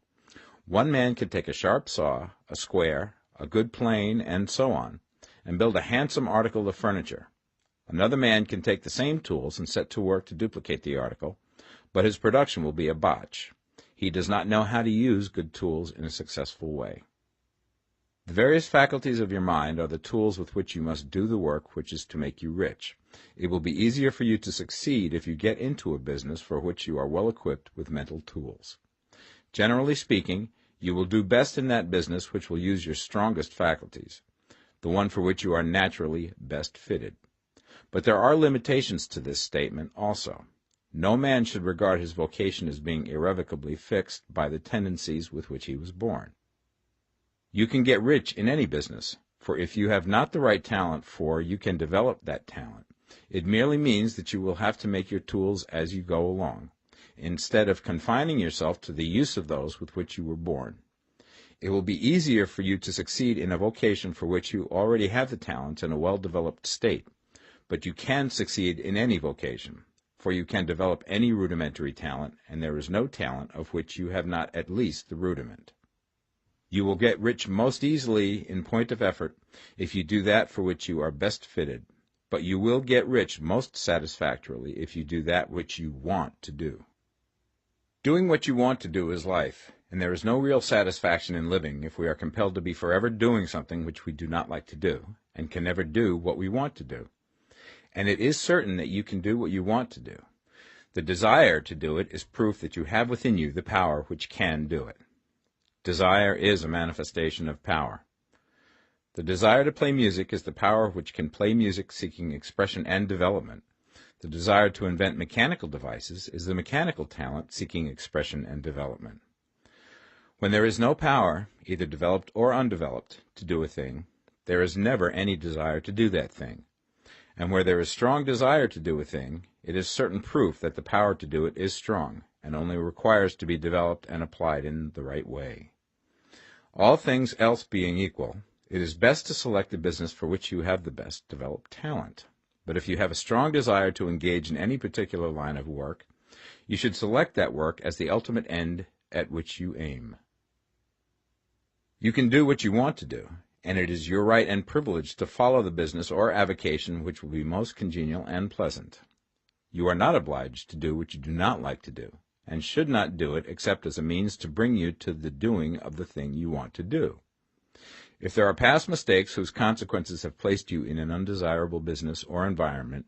One man can take a sharp saw, a square, a good plane, and so on, and build a handsome article of furniture. Another man can take the same tools and set to work to duplicate the article, but his production will be a botch. He does not know how to use good tools in a successful way. The various faculties of your mind are the tools with which you must do the work which is to make you rich. It will be easier for you to succeed if you get into a business for which you are well equipped with mental tools. Generally speaking, you will do best in that business which will use your strongest faculties, the one for which you are naturally best fitted. But there are limitations to this statement also. No man should regard his vocation as being irrevocably fixed by the tendencies with which he was born. You can get rich in any business, for if you have not the right talent you can develop that talent. It merely means that you will have to make your tools as you go along, instead of confining yourself to the use of those with which you were born. It will be easier for you to succeed in a vocation for which you already have the talents in a well-developed state, but you can succeed in any vocation, for you can develop any rudimentary talent, and there is no talent of which you have not at least the rudiment. You will get rich most easily in point of effort if you do that for which you are best fitted, but you will get rich most satisfactorily if you do that which you want to do. Doing what you want to do is life, and there is no real satisfaction in living if we are compelled to be forever doing something which we do not like to do, and can never do what we want to do. And it is certain that you can do what you want to do. The desire to do it is proof that you have within you the power which can do it. Desire is a manifestation of power. The desire to play music is the power which can play music seeking expression and development. The desire to invent mechanical devices is the mechanical talent seeking expression and development. When there is no power, either developed or undeveloped, to do a thing, there is never any desire to do that thing. And where there is strong desire to do a thing, it is certain proof that the power to do it is strong, and only requires to be developed and applied in the right way. All things else being equal, it is best to select the business for which you have the best developed talent. But if you have a strong desire to engage in any particular line of work, you should select that work as the ultimate end at which you aim. You can do what you want to do, and it is your right and privilege to follow the business or avocation which will be most congenial and pleasant. You are not obliged to do what you do not like to do, and should not do it except as a means to bring you to the doing of the thing you want to do. If there are past mistakes whose consequences have placed you in an undesirable business or environment,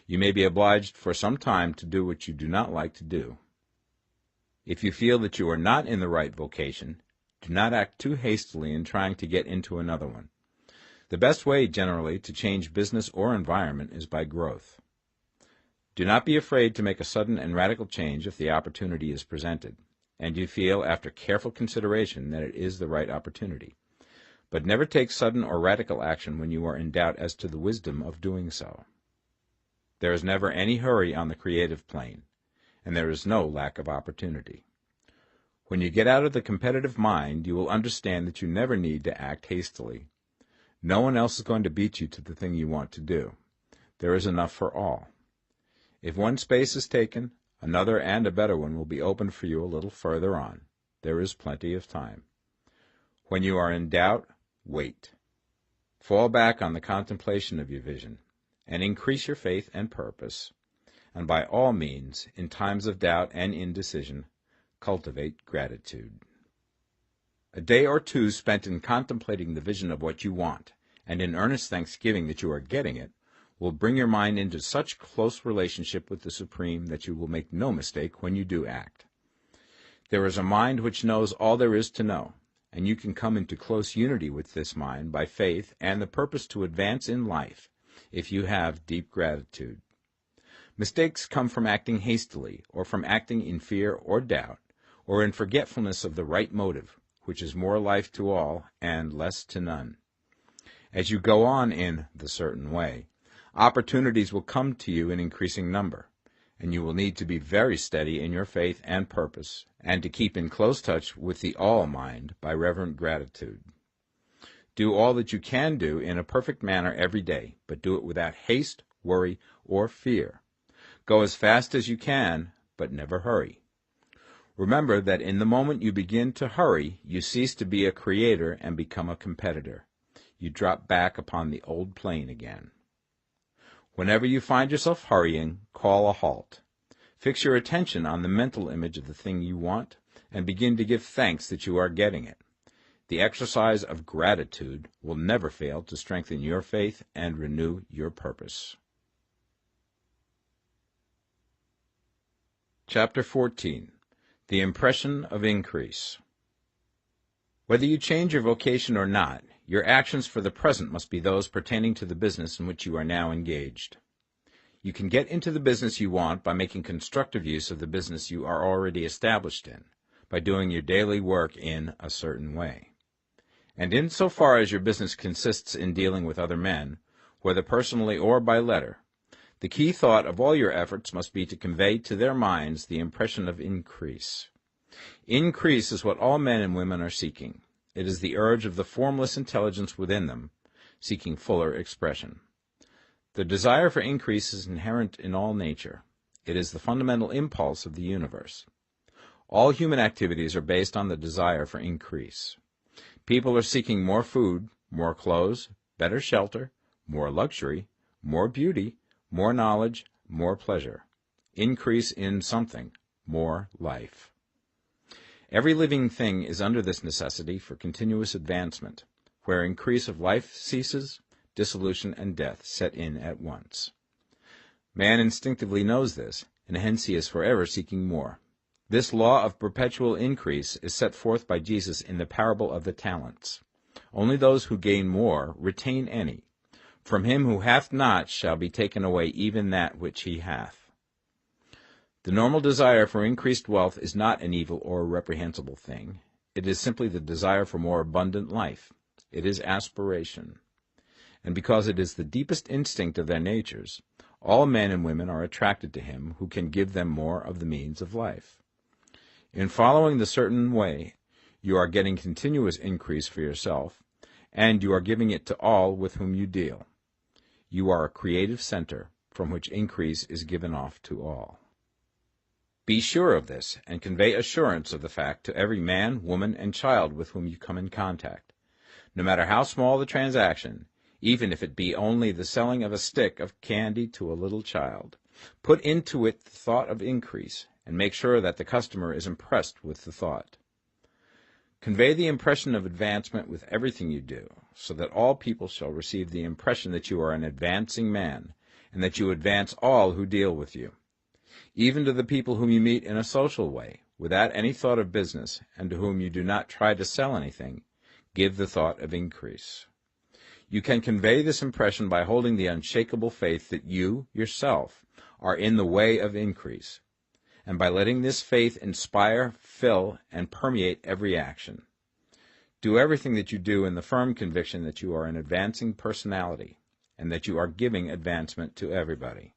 you may be obliged for some time to do what you do not like to do. If you feel that you are not in the right vocation, do not act too hastily in trying to get into another one. The best way, generally, to change business or environment is by growth. Do not be afraid to make a sudden and radical change if the opportunity is presented, and you feel after careful consideration that it is the right opportunity. But never take sudden or radical action when you are in doubt as to the wisdom of doing so. There is never any hurry on the creative plane, and there is no lack of opportunity. When you get out of the competitive mind, you will understand that you never need to act hastily. No one else is going to beat you to the thing you want to do. There is enough for all. If one space is taken, another and a better one will be opened for you a little further on. There is plenty of time. When you are in doubt, wait. Fall back on the contemplation of your vision, and increase your faith and purpose. And by all means, in times of doubt and indecision, cultivate gratitude. A day or two spent in contemplating the vision of what you want, and in earnest thanksgiving that you are getting it, will bring your mind into such close relationship with the Supreme that you will make no mistake when you do act. There is a mind which knows all there is to know, and you can come into close unity with this mind by faith and the purpose to advance in life, if you have deep gratitude. Mistakes come from acting hastily, or from acting in fear or doubt, or in forgetfulness of the right motive, which is more life to all and less to none. As you go on in the certain way, opportunities will come to you in increasing number, and you will need to be very steady in your faith and purpose, and to keep in close touch with the all-mind by reverent gratitude. Do all that you can do in a perfect manner every day, but do it without haste, worry, or fear. Go as fast as you can, but never hurry. Remember that in the moment you begin to hurry, you cease to be a creator and become a competitor. You drop back upon the old plane again. Whenever you find yourself hurrying, call a halt. Fix your attention on the mental image of the thing you want, and begin to give thanks that you are getting it. The exercise of gratitude will never fail to strengthen your faith and renew your purpose. Chapter 14. The Impression of Increase. Whether you change your vocation or not, your actions for the present must be those pertaining to the business in which you are now engaged. You can get into the business you want by making constructive use of the business you are already established in, by doing your daily work in a certain way. And in so far as your business consists in dealing with other men, whether personally or by letter, the key thought of all your efforts must be to convey to their minds the impression of increase. Increase is what all men and women are seeking. It is the urge of the formless intelligence within them, seeking fuller expression. The desire for increase is inherent in all nature. It is the fundamental impulse of the universe. All human activities are based on the desire for increase. People are seeking more food, more clothes, better shelter, more luxury, more beauty, more knowledge, more pleasure. Increase in something, more life. Every living thing is under this necessity for continuous advancement. Where increase of life ceases, dissolution and death set in at once. Man instinctively knows this, and hence he is forever seeking more. This law of perpetual increase is set forth by Jesus in the parable of the talents. Only those who gain more retain any. From him who hath not shall be taken away even that which he hath. The normal desire for increased wealth is not an evil or a reprehensible thing. It is simply the desire for more abundant life. It is aspiration. And because it is the deepest instinct of their natures, all men and women are attracted to him who can give them more of the means of life. In following the certain way, you are getting continuous increase for yourself, and you are giving it to all with whom you deal. You are a creative center from which increase is given off to all. Be sure of this, and convey assurance of the fact to every man, woman, and child with whom you come in contact. No matter how small the transaction, even if it be only the selling of a stick of candy to a little child, put into it the thought of increase, and make sure that the customer is impressed with the thought. Convey the impression of advancement with everything you do, so that all people shall receive the impression that you are an advancing man, and that you advance all who deal with you. Even to the people whom you meet in a social way, without any thought of business, and to whom you do not try to sell anything, give the thought of increase. You can convey this impression by holding the unshakable faith that you, yourself, are in the way of increase, and by letting this faith inspire, fill, and permeate every action. Do everything that you do in the firm conviction that you are an advancing personality, and that you are giving advancement to everybody.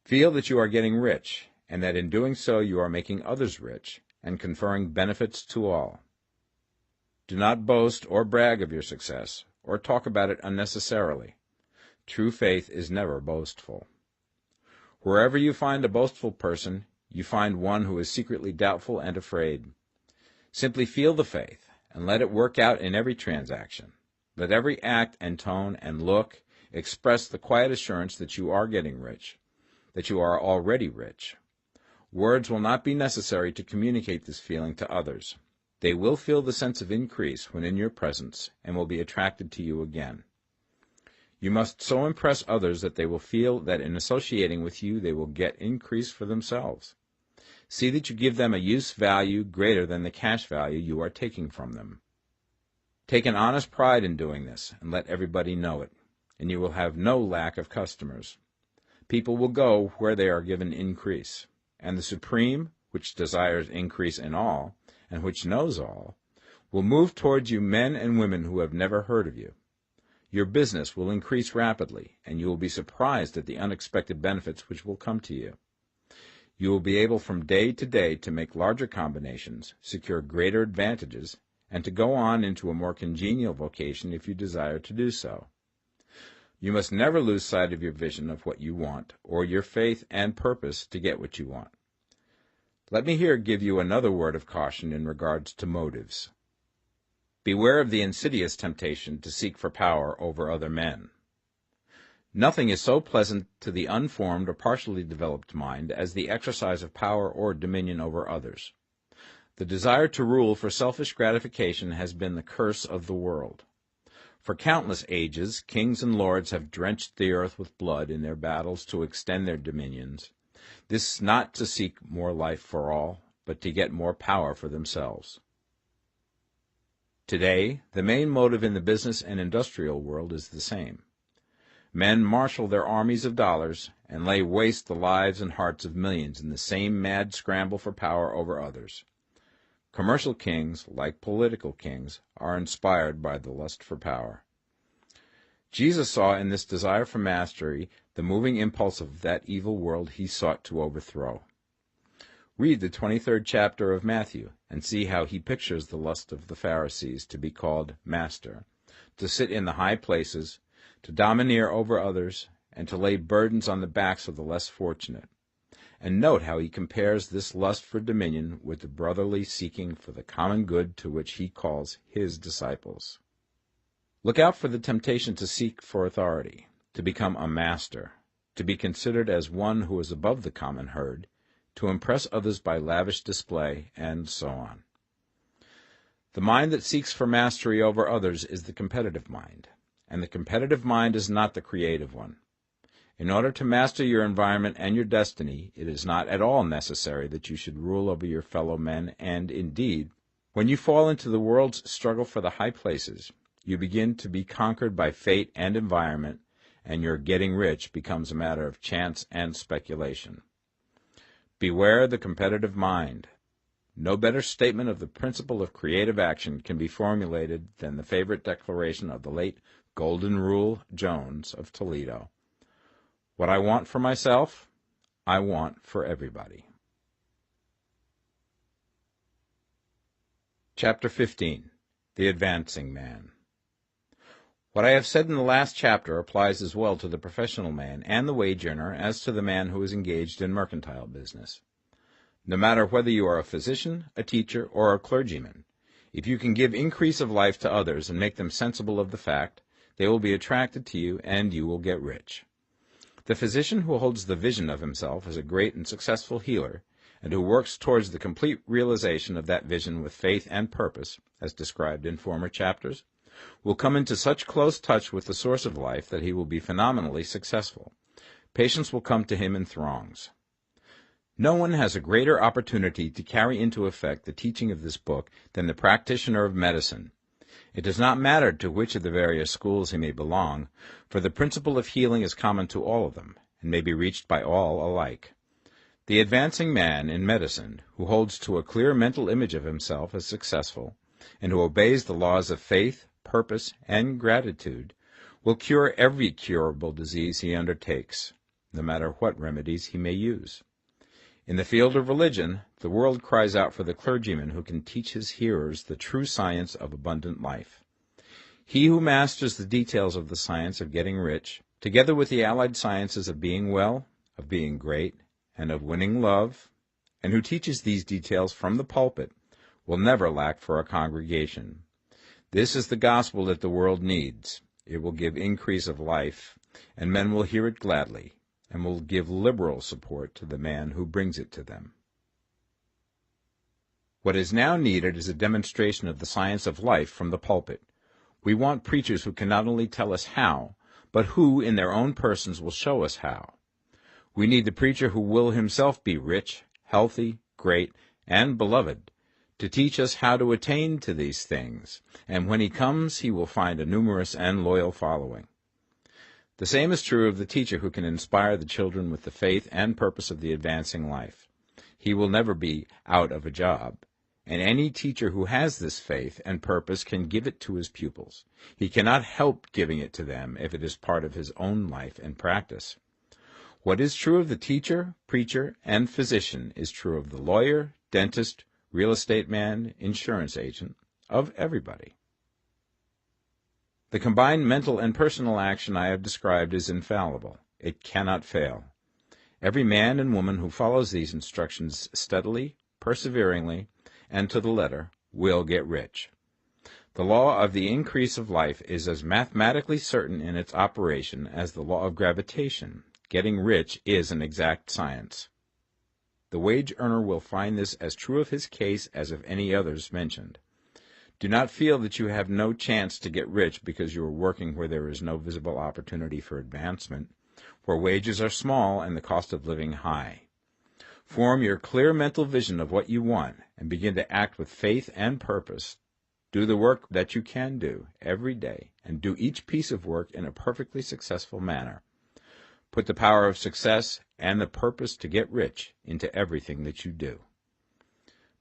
Feel that you are getting rich, and that in doing so you are making others rich, and conferring benefits to all. Do not boast or brag of your success, or talk about it unnecessarily. True faith is never boastful. Wherever you find a boastful person, you find one who is secretly doubtful and afraid. Simply feel the faith, and let it work out in every transaction. Let every act and tone and look express the quiet assurance that you are getting rich, that you are already rich. Words will not be necessary to communicate this feeling to others. They will feel the sense of increase when in your presence and will be attracted to you again. You must so impress others that they will feel that in associating with you they will get increase for themselves. See that you give them a use value greater than the cash value you are taking from them. Take an honest pride in doing this, and let everybody know it, and you will have no lack of customers. People will go where they are given increase, and the Supreme, which desires increase in all, and which knows all, will move towards you men and women who have never heard of you. Your business will increase rapidly, and you will be surprised at the unexpected benefits which will come to you. You will be able from day to day to make larger combinations, secure greater advantages, and to go on into a more congenial vocation if you desire to do so. You must never lose sight of your vision of what you want, or your faith and purpose to get what you want. Let me here give you another word of caution in regards to motives. Beware of the insidious temptation to seek for power over other men. Nothing is so pleasant to the unformed or partially developed mind as the exercise of power or dominion over others. The desire to rule for selfish gratification has been the curse of the world. For countless ages, kings and lords have drenched the earth with blood in their battles to extend their dominions. This not to seek more life for all, but to get more power for themselves. Today, the main motive in the business and industrial world is the same. Men marshal their armies of dollars and lay waste the lives and hearts of millions in the same mad scramble for power over others. Commercial kings, like political kings, are inspired by the lust for power. Jesus saw in this desire for mastery the moving impulse of that evil world he sought to overthrow. Read the 23rd chapter of Matthew and see how he pictures the lust of the Pharisees to be called master, to sit in the high places, to domineer over others, and to lay burdens on the backs of the less fortunate. And note how he compares this lust for dominion with the brotherly seeking for the common good to which he calls his disciples. Look out for the temptation to seek for authority, to become a master, to be considered as one who is above the common herd, to impress others by lavish display, and so on. The mind that seeks for mastery over others is the competitive mind, and the competitive mind is not the creative one. In order to master your environment and your destiny, it is not at all necessary that you should rule over your fellow men, and, indeed, when you fall into the world's struggle for the high places, you begin to be conquered by fate and environment, and your getting rich becomes a matter of chance and speculation. Beware the competitive mind. No better statement of the principle of creative action can be formulated than the favorite declaration of the late Golden Rule Jones of Toledo. What I want for myself, I want for everybody. Chapter 15. The Advancing Man. What I have said in the last chapter applies as well to the professional man and the wage earner as to the man who is engaged in mercantile business. No matter whether you are a physician, a teacher, or a clergyman, if you can give increase of life to others and make them sensible of the fact, they will be attracted to you and you will get rich. The physician who holds the vision of himself as a great and successful healer, and who works towards the complete realization of that vision with faith and purpose, as described in former chapters, will come into such close touch with the source of life that he will be phenomenally successful. Patients will come to him in throngs. No one has a greater opportunity to carry into effect the teaching of this book than the practitioner of medicine. It does not matter to which of the various schools he may belong, for the principle of healing is common to all of them, and may be reached by all alike. The advancing man in medicine, who holds to a clear mental image of himself as successful, and who obeys the laws of faith, purpose, and gratitude, will cure every curable disease he undertakes, no matter what remedies he may use. In the field of religion, the world cries out for the clergyman who can teach his hearers the true science of abundant life. He who masters the details of the science of getting rich, together with the allied sciences of being well, of being great, and of winning love, and who teaches these details from the pulpit, will never lack for a congregation. This is the gospel that the world needs. It will give increase of life, and men will hear it gladly, and will give liberal support to the man who brings it to them. What is now needed is a demonstration of the science of life from the pulpit. We want preachers who can not only tell us how, but who, in their own persons, will show us how. We need the preacher who will himself be rich, healthy, great, and beloved, to teach us how to attain to these things, and when he comes he will find a numerous and loyal following. The same is true of the teacher who can inspire the children with the faith and purpose of the advancing life. He will never be out of a job, and any teacher who has this faith and purpose can give it to his pupils. He cannot help giving it to them if it is part of his own life and practice. What is true of the teacher, preacher, and physician is true of the lawyer, dentist, real estate man, insurance agent, of everybody. The combined mental and personal action I have described is infallible. It cannot fail. Every man and woman who follows these instructions steadily, perseveringly, and to the letter, will get rich. The law of the increase of life is as mathematically certain in its operation as the law of gravitation. Getting rich is an exact science. The wage earner will find this as true of his case as of any others mentioned. Do not feel that you have no chance to get rich because you are working where there is no visible opportunity for advancement, where wages are small and the cost of living high. Form your clear mental vision of what you want and begin to act with faith and purpose. Do the work that you can do every day, and do each piece of work in a perfectly successful manner. Put the power of success and the purpose to get rich into everything that you do.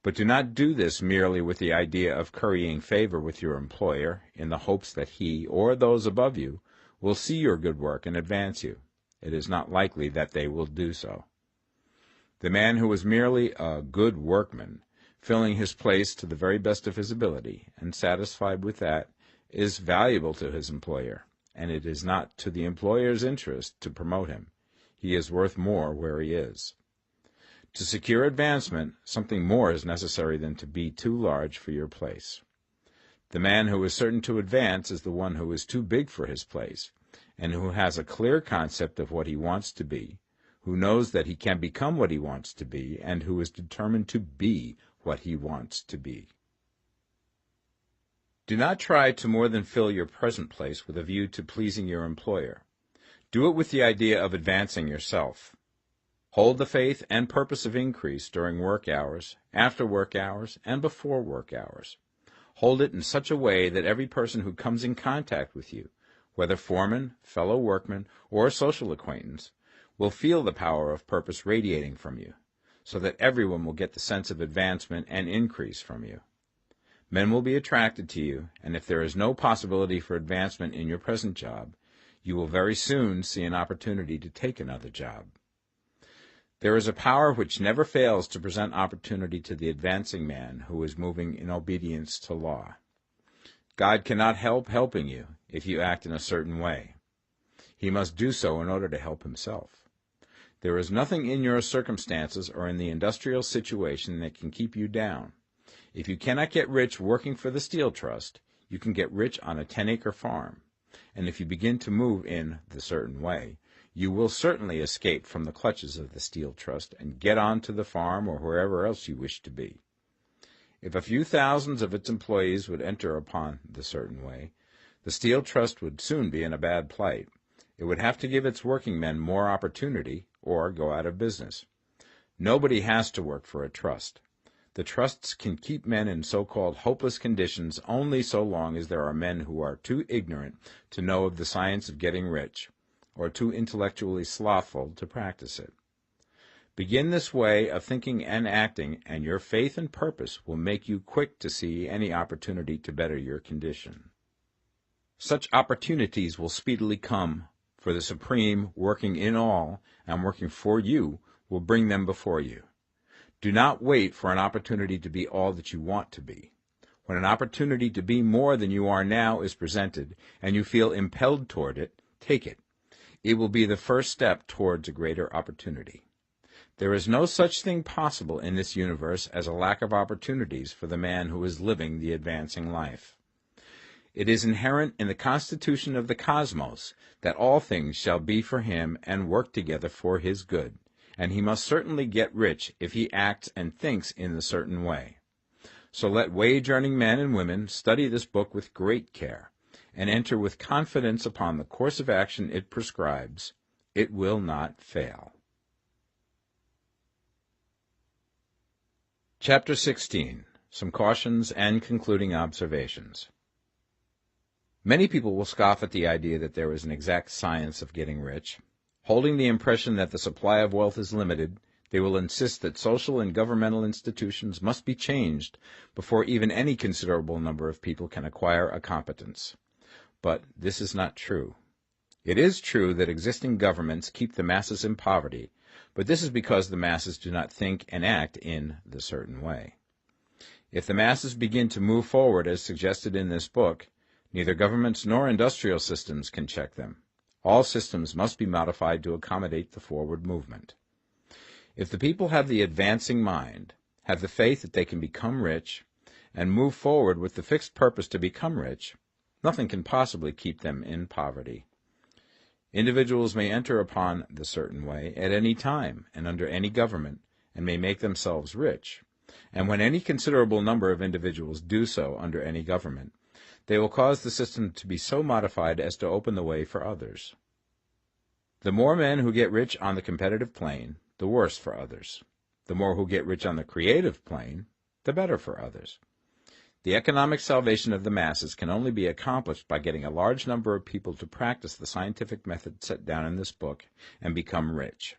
But do not do this merely with the idea of currying favor with your employer in the hopes that he or those above you will see your good work and advance you. It is not likely that they will do so. The man who is merely a good workman, filling his place to the very best of his ability, and satisfied with that, is valuable to his employer, and it is not to the employer's interest to promote him. He is worth more where he is. To secure advancement, something more is necessary than to be too large for your place. The man who is certain to advance is the one who is too big for his place, and who has a clear concept of what he wants to be, who knows that he can become what he wants to be, and who is determined to be what he wants to be. Do not try to more than fill your present place with a view to pleasing your employer. Do it with the idea of advancing yourself. Hold the faith and purpose of increase during work hours, after work hours, and before work hours. Hold it in such a way that every person who comes in contact with you, whether foreman, fellow workman, or social acquaintance, will feel the power of purpose radiating from you, so that everyone will get the sense of advancement and increase from you. Men will be attracted to you, and if there is no possibility for advancement in your present job, you will very soon see an opportunity to take another job. There is a power which never fails to present opportunity to the advancing man who is moving in obedience to law. God cannot help helping you if you act in a certain way. He must do so in order to help himself. There is nothing in your circumstances or in the industrial situation that can keep you down. If you cannot get rich working for the Steel Trust, you can get rich on a 10-acre farm. And if you begin to move in the certain way, you will certainly escape from the clutches of the Steel Trust and get on to the farm or wherever else you wish to be. If a few thousands of its employees would enter upon the certain way, the Steel Trust would soon be in a bad plight. It would have to give its working men more opportunity or go out of business. Nobody has to work for a trust. The trusts can keep men in so-called hopeless conditions only so long as there are men who are too ignorant to know of the science of getting rich, or too intellectually slothful to practice it. Begin this way of thinking and acting, and your faith and purpose will make you quick to see any opportunity to better your condition. Such opportunities will speedily come, for the Supreme, working in all and working for you, will bring them before you. Do not wait for an opportunity to be all that you want to be. When an opportunity to be more than you are now is presented, and you feel impelled toward it, take it. It will be the first step towards a greater opportunity. There is no such thing possible in this universe as a lack of opportunities for the man who is living the advancing life. It is inherent in the constitution of the cosmos that all things shall be for him and work together for his good, and he must certainly get rich if he acts and thinks in the certain way. So let wage-earning men and women study this book with great care and enter with confidence upon the course of action it prescribes. It will not fail. Chapter 16. Some Cautions and Concluding Observations. Many people will scoff at the idea that there is an exact science of getting rich. Holding the impression that the supply of wealth is limited, they will insist that social and governmental institutions must be changed before even any considerable number of people can acquire a competence. But this is not true. It is true that existing governments keep the masses in poverty, but this is because the masses do not think and act in the certain way. If the masses begin to move forward as suggested in this book, neither governments nor industrial systems can check them. All systems must be modified to accommodate the forward movement. If the people have the advancing mind, have the faith that they can become rich, and move forward with the fixed purpose to become rich, nothing can possibly keep them in poverty. Individuals may enter upon the certain way at any time and under any government, and may make themselves rich. And when any considerable number of individuals do so under any government, they will cause the system to be so modified as to open the way for others. The more men who get rich on the competitive plane, the worse for others. The more who get rich on the creative plane, the better for others. The economic salvation of the masses can only be accomplished by getting a large number of people to practice the scientific method set down in this book and become rich.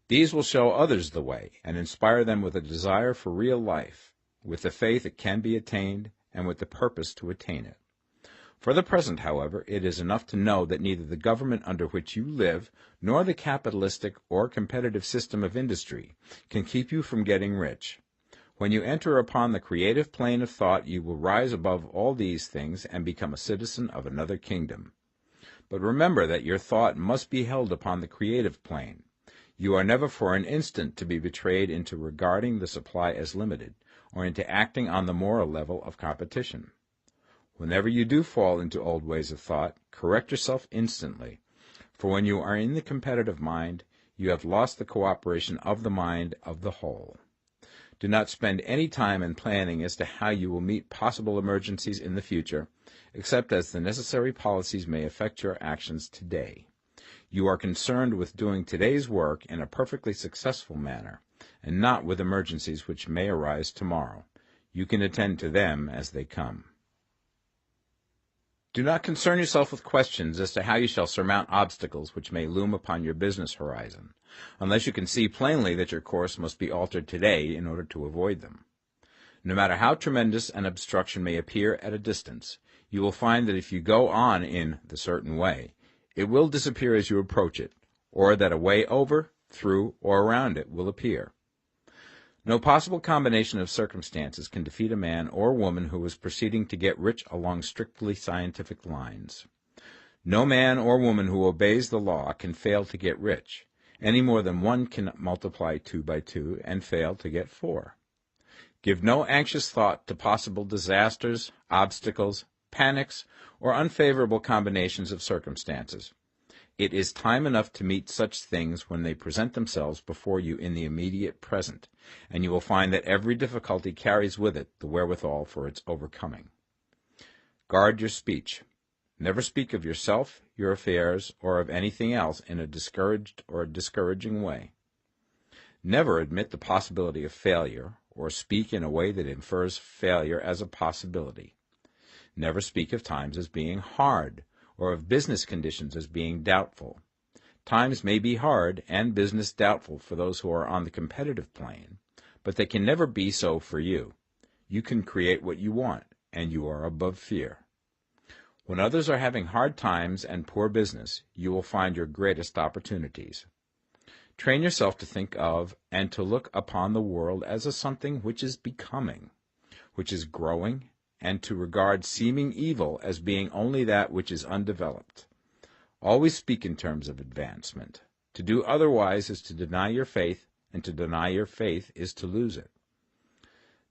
These will show others the way and inspire them with a desire for real life, with the faith it can be attained, and with the purpose to attain it. For the present, however, it is enough to know that neither the government under which you live nor the capitalistic or competitive system of industry can keep you from getting rich. When you enter upon the creative plane of thought, you will rise above all these things and become a citizen of another kingdom. But remember that your thought must be held upon the creative plane. You are never for an instant to be betrayed into regarding the supply as limited, or into acting on the moral level of competition. Whenever you do fall into old ways of thought, correct yourself instantly, for when you are in the competitive mind, you have lost the cooperation of the mind of the whole. Do not spend any time in planning as to how you will meet possible emergencies in the future, except as the necessary policies may affect your actions today. You are concerned with doing today's work in a perfectly successful manner, and not with emergencies which may arise tomorrow. You can attend to them as they come. Do not concern yourself with questions as to how you shall surmount obstacles which may loom upon your business horizon, unless you can see plainly that your course must be altered today in order to avoid them. No matter how tremendous an obstruction may appear at a distance, you will find that if you go on in the certain way, it will disappear as you approach it, or that a way over, through, or around it will appear. No possible combination of circumstances can defeat a man or woman who is proceeding to get rich along strictly scientific lines. No man or woman who obeys the law can fail to get rich, any more than one can multiply 2 by 2 and fail to get 4. Give no anxious thought to possible disasters, obstacles, panics, or unfavorable combinations of circumstances. It is time enough to meet such things when they present themselves before you in the immediate present, and you will find that every difficulty carries with it the wherewithal for its overcoming. Guard your speech. Never speak of yourself, your affairs, or of anything else in a discouraged or discouraging way. Never admit the possibility of failure, or speak in a way that infers failure as a possibility. Never speak of times as being hard, or of business conditions as being doubtful. Times may be hard and business doubtful for those who are on the competitive plane, but they can never be so for you. You can create what you want, and you are above fear. When others are having hard times and poor business, you will find your greatest opportunities. Train yourself to think of and to look upon the world as a something which is becoming, which is growing, and to regard seeming evil as being only that which is undeveloped. Always speak in terms of advancement. To do otherwise is to deny your faith, and to deny your faith is to lose it.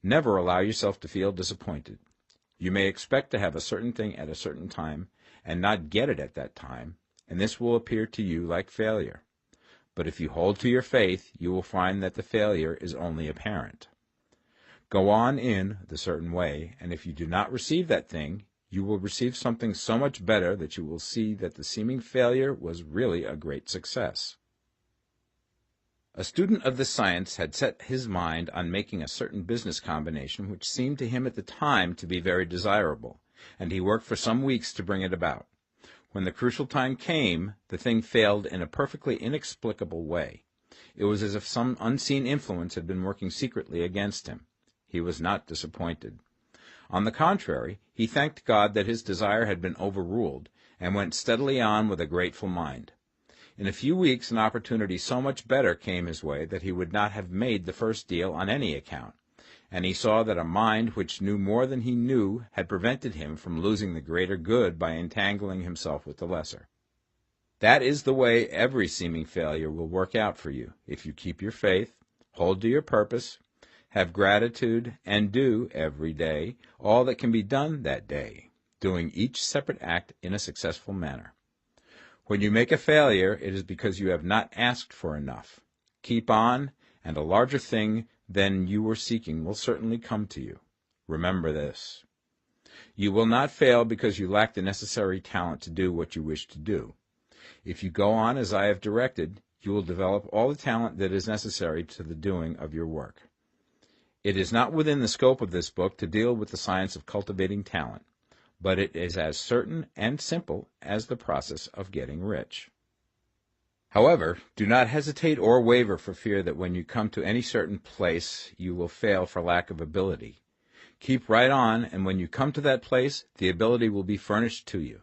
Never allow yourself to feel disappointed. You may expect to have a certain thing at a certain time, and not get it at that time, and this will appear to you like failure. But if you hold to your faith, you will find that the failure is only apparent. Go on in the certain way, and if you do not receive that thing, you will receive something so much better that you will see that the seeming failure was really a great success. A student of this science had set his mind on making a certain business combination which seemed to him at the time to be very desirable, and he worked for some weeks to bring it about. When the crucial time came, the thing failed in a perfectly inexplicable way. It was as if some unseen influence had been working secretly against him. He was not disappointed. On the contrary, he thanked God that his desire had been overruled, and went steadily on with a grateful mind. In a few weeks an opportunity so much better came his way that he would not have made the first deal on any account, and he saw that a mind which knew more than he knew had prevented him from losing the greater good by entangling himself with the lesser. That is the way every seeming failure will work out for you, if you keep your faith, hold to your purpose, have gratitude, and do, every day, all that can be done that day, doing each separate act in a successful manner. When you make a failure, it is because you have not asked for enough. Keep on, and a larger thing than you were seeking will certainly come to you. Remember this. You will not fail because you lack the necessary talent to do what you wish to do. If you go on as I have directed, you will develop all the talent that is necessary to the doing of your work. It is not within the scope of this book to deal with the science of cultivating talent, but it is as certain and simple as the process of getting rich. However, do not hesitate or waver for fear that when you come to any certain place you will fail for lack of ability. Keep right on, and when you come to that place, the ability will be furnished to you.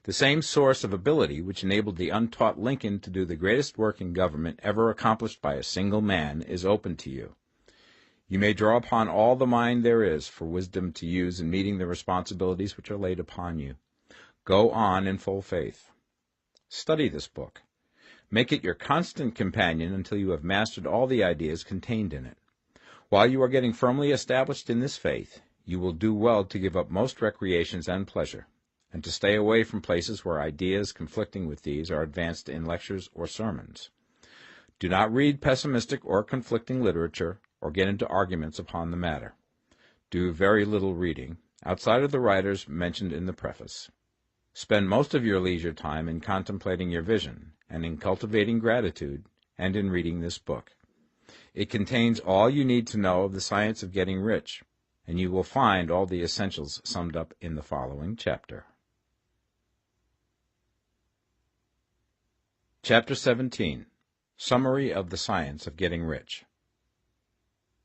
The same source of ability which enabled the untaught Lincoln to do the greatest work in government ever accomplished by a single man is open to you. You may draw upon all the mind there is for wisdom to use in meeting the responsibilities which are laid upon you. Go on in full faith. Study this book. Make it your constant companion until you have mastered all the ideas contained in it. While you are getting firmly established in this faith, you will do well to give up most recreations and pleasure, and to stay away from places where ideas conflicting with these are advanced in lectures or sermons. Do not read pessimistic or conflicting literature, or get into arguments upon the matter. Do very little reading, outside of the writers mentioned in the preface. Spend most of your leisure time in contemplating your vision, and in cultivating gratitude, and in reading this book. It contains all you need to know of the science of getting rich, and you will find all the essentials summed up in the following chapter. Chapter 17. Summary of the Science of Getting Rich.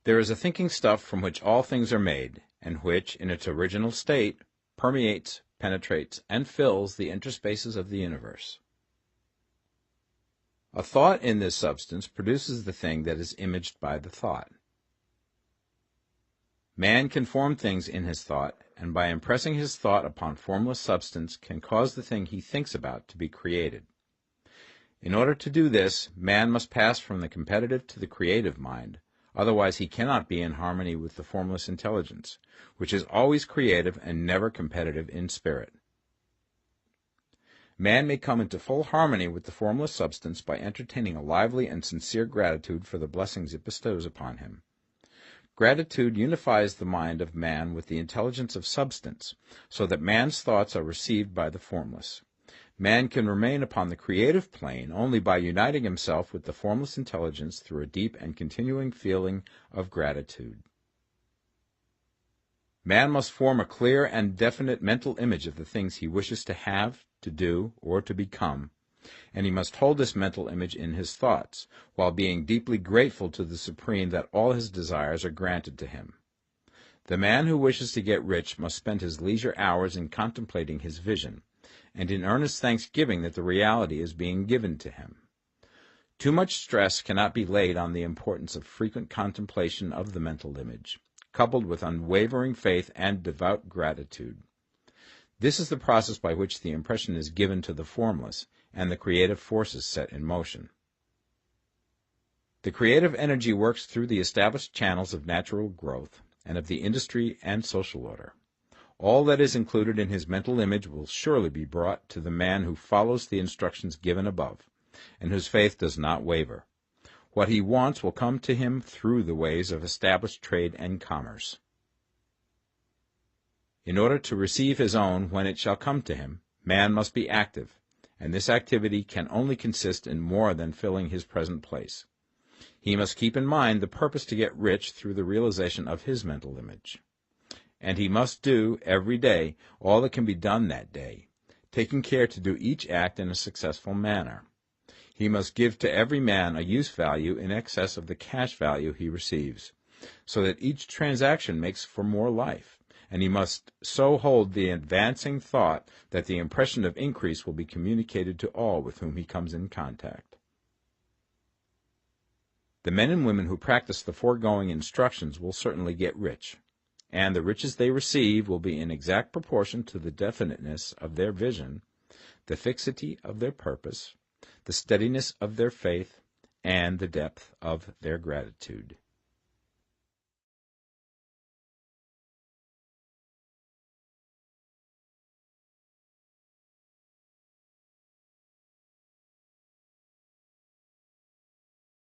There is a thinking stuff from which all things are made, and which, in its original state, permeates, penetrates, and fills the interspaces of the universe. A thought in this substance produces the thing that is imaged by the thought. Man can form things in his thought, and by impressing his thought upon formless substance can cause the thing he thinks about to be created. In order to do this, man must pass from the competitive to the creative mind, otherwise he cannot be in harmony with the formless intelligence, which is always creative and never competitive in spirit. Man may come into full harmony with the formless substance by entertaining a lively and sincere gratitude for the blessings it bestows upon him. Gratitude unifies the mind of man with the intelligence of substance, so that man's thoughts are received by the formless. Man can remain upon the creative plane only by uniting himself with the formless intelligence through a deep and continuing feeling of gratitude. Man must form a clear and definite mental image of the things he wishes to have, to do, or to become, and he must hold this mental image in his thoughts, while being deeply grateful to the Supreme that all his desires are granted to him. The man who wishes to get rich must spend his leisure hours in contemplating his vision, and in earnest thanksgiving that the reality is being given to him. Too much stress cannot be laid on the importance of frequent contemplation of the mental image, coupled with unwavering faith and devout gratitude. This is the process by which the impression is given to the formless, and the creative forces set in motion. The creative energy works through the established channels of natural growth, and of the industry and social order. All that is included in his mental image will surely be brought to the man who follows the instructions given above, and whose faith does not waver. What he wants will come to him through the ways of established trade and commerce. In order to receive his own when it shall come to him, man must be active, and this activity can only consist in more than filling his present place. He must keep in mind the purpose to get rich through the realization of his mental image. And he must do, every day, all that can be done that day, taking care to do each act in a successful manner. He must give to every man a use value in excess of the cash value he receives, so that each transaction makes for more life, and he must so hold the advancing thought that the impression of increase will be communicated to all with whom he comes in contact. The men and women who practice the foregoing instructions will certainly get rich, and the riches they receive will be in exact proportion to the definiteness of their vision, the fixity of their purpose, the steadiness of their faith, and the depth of their gratitude.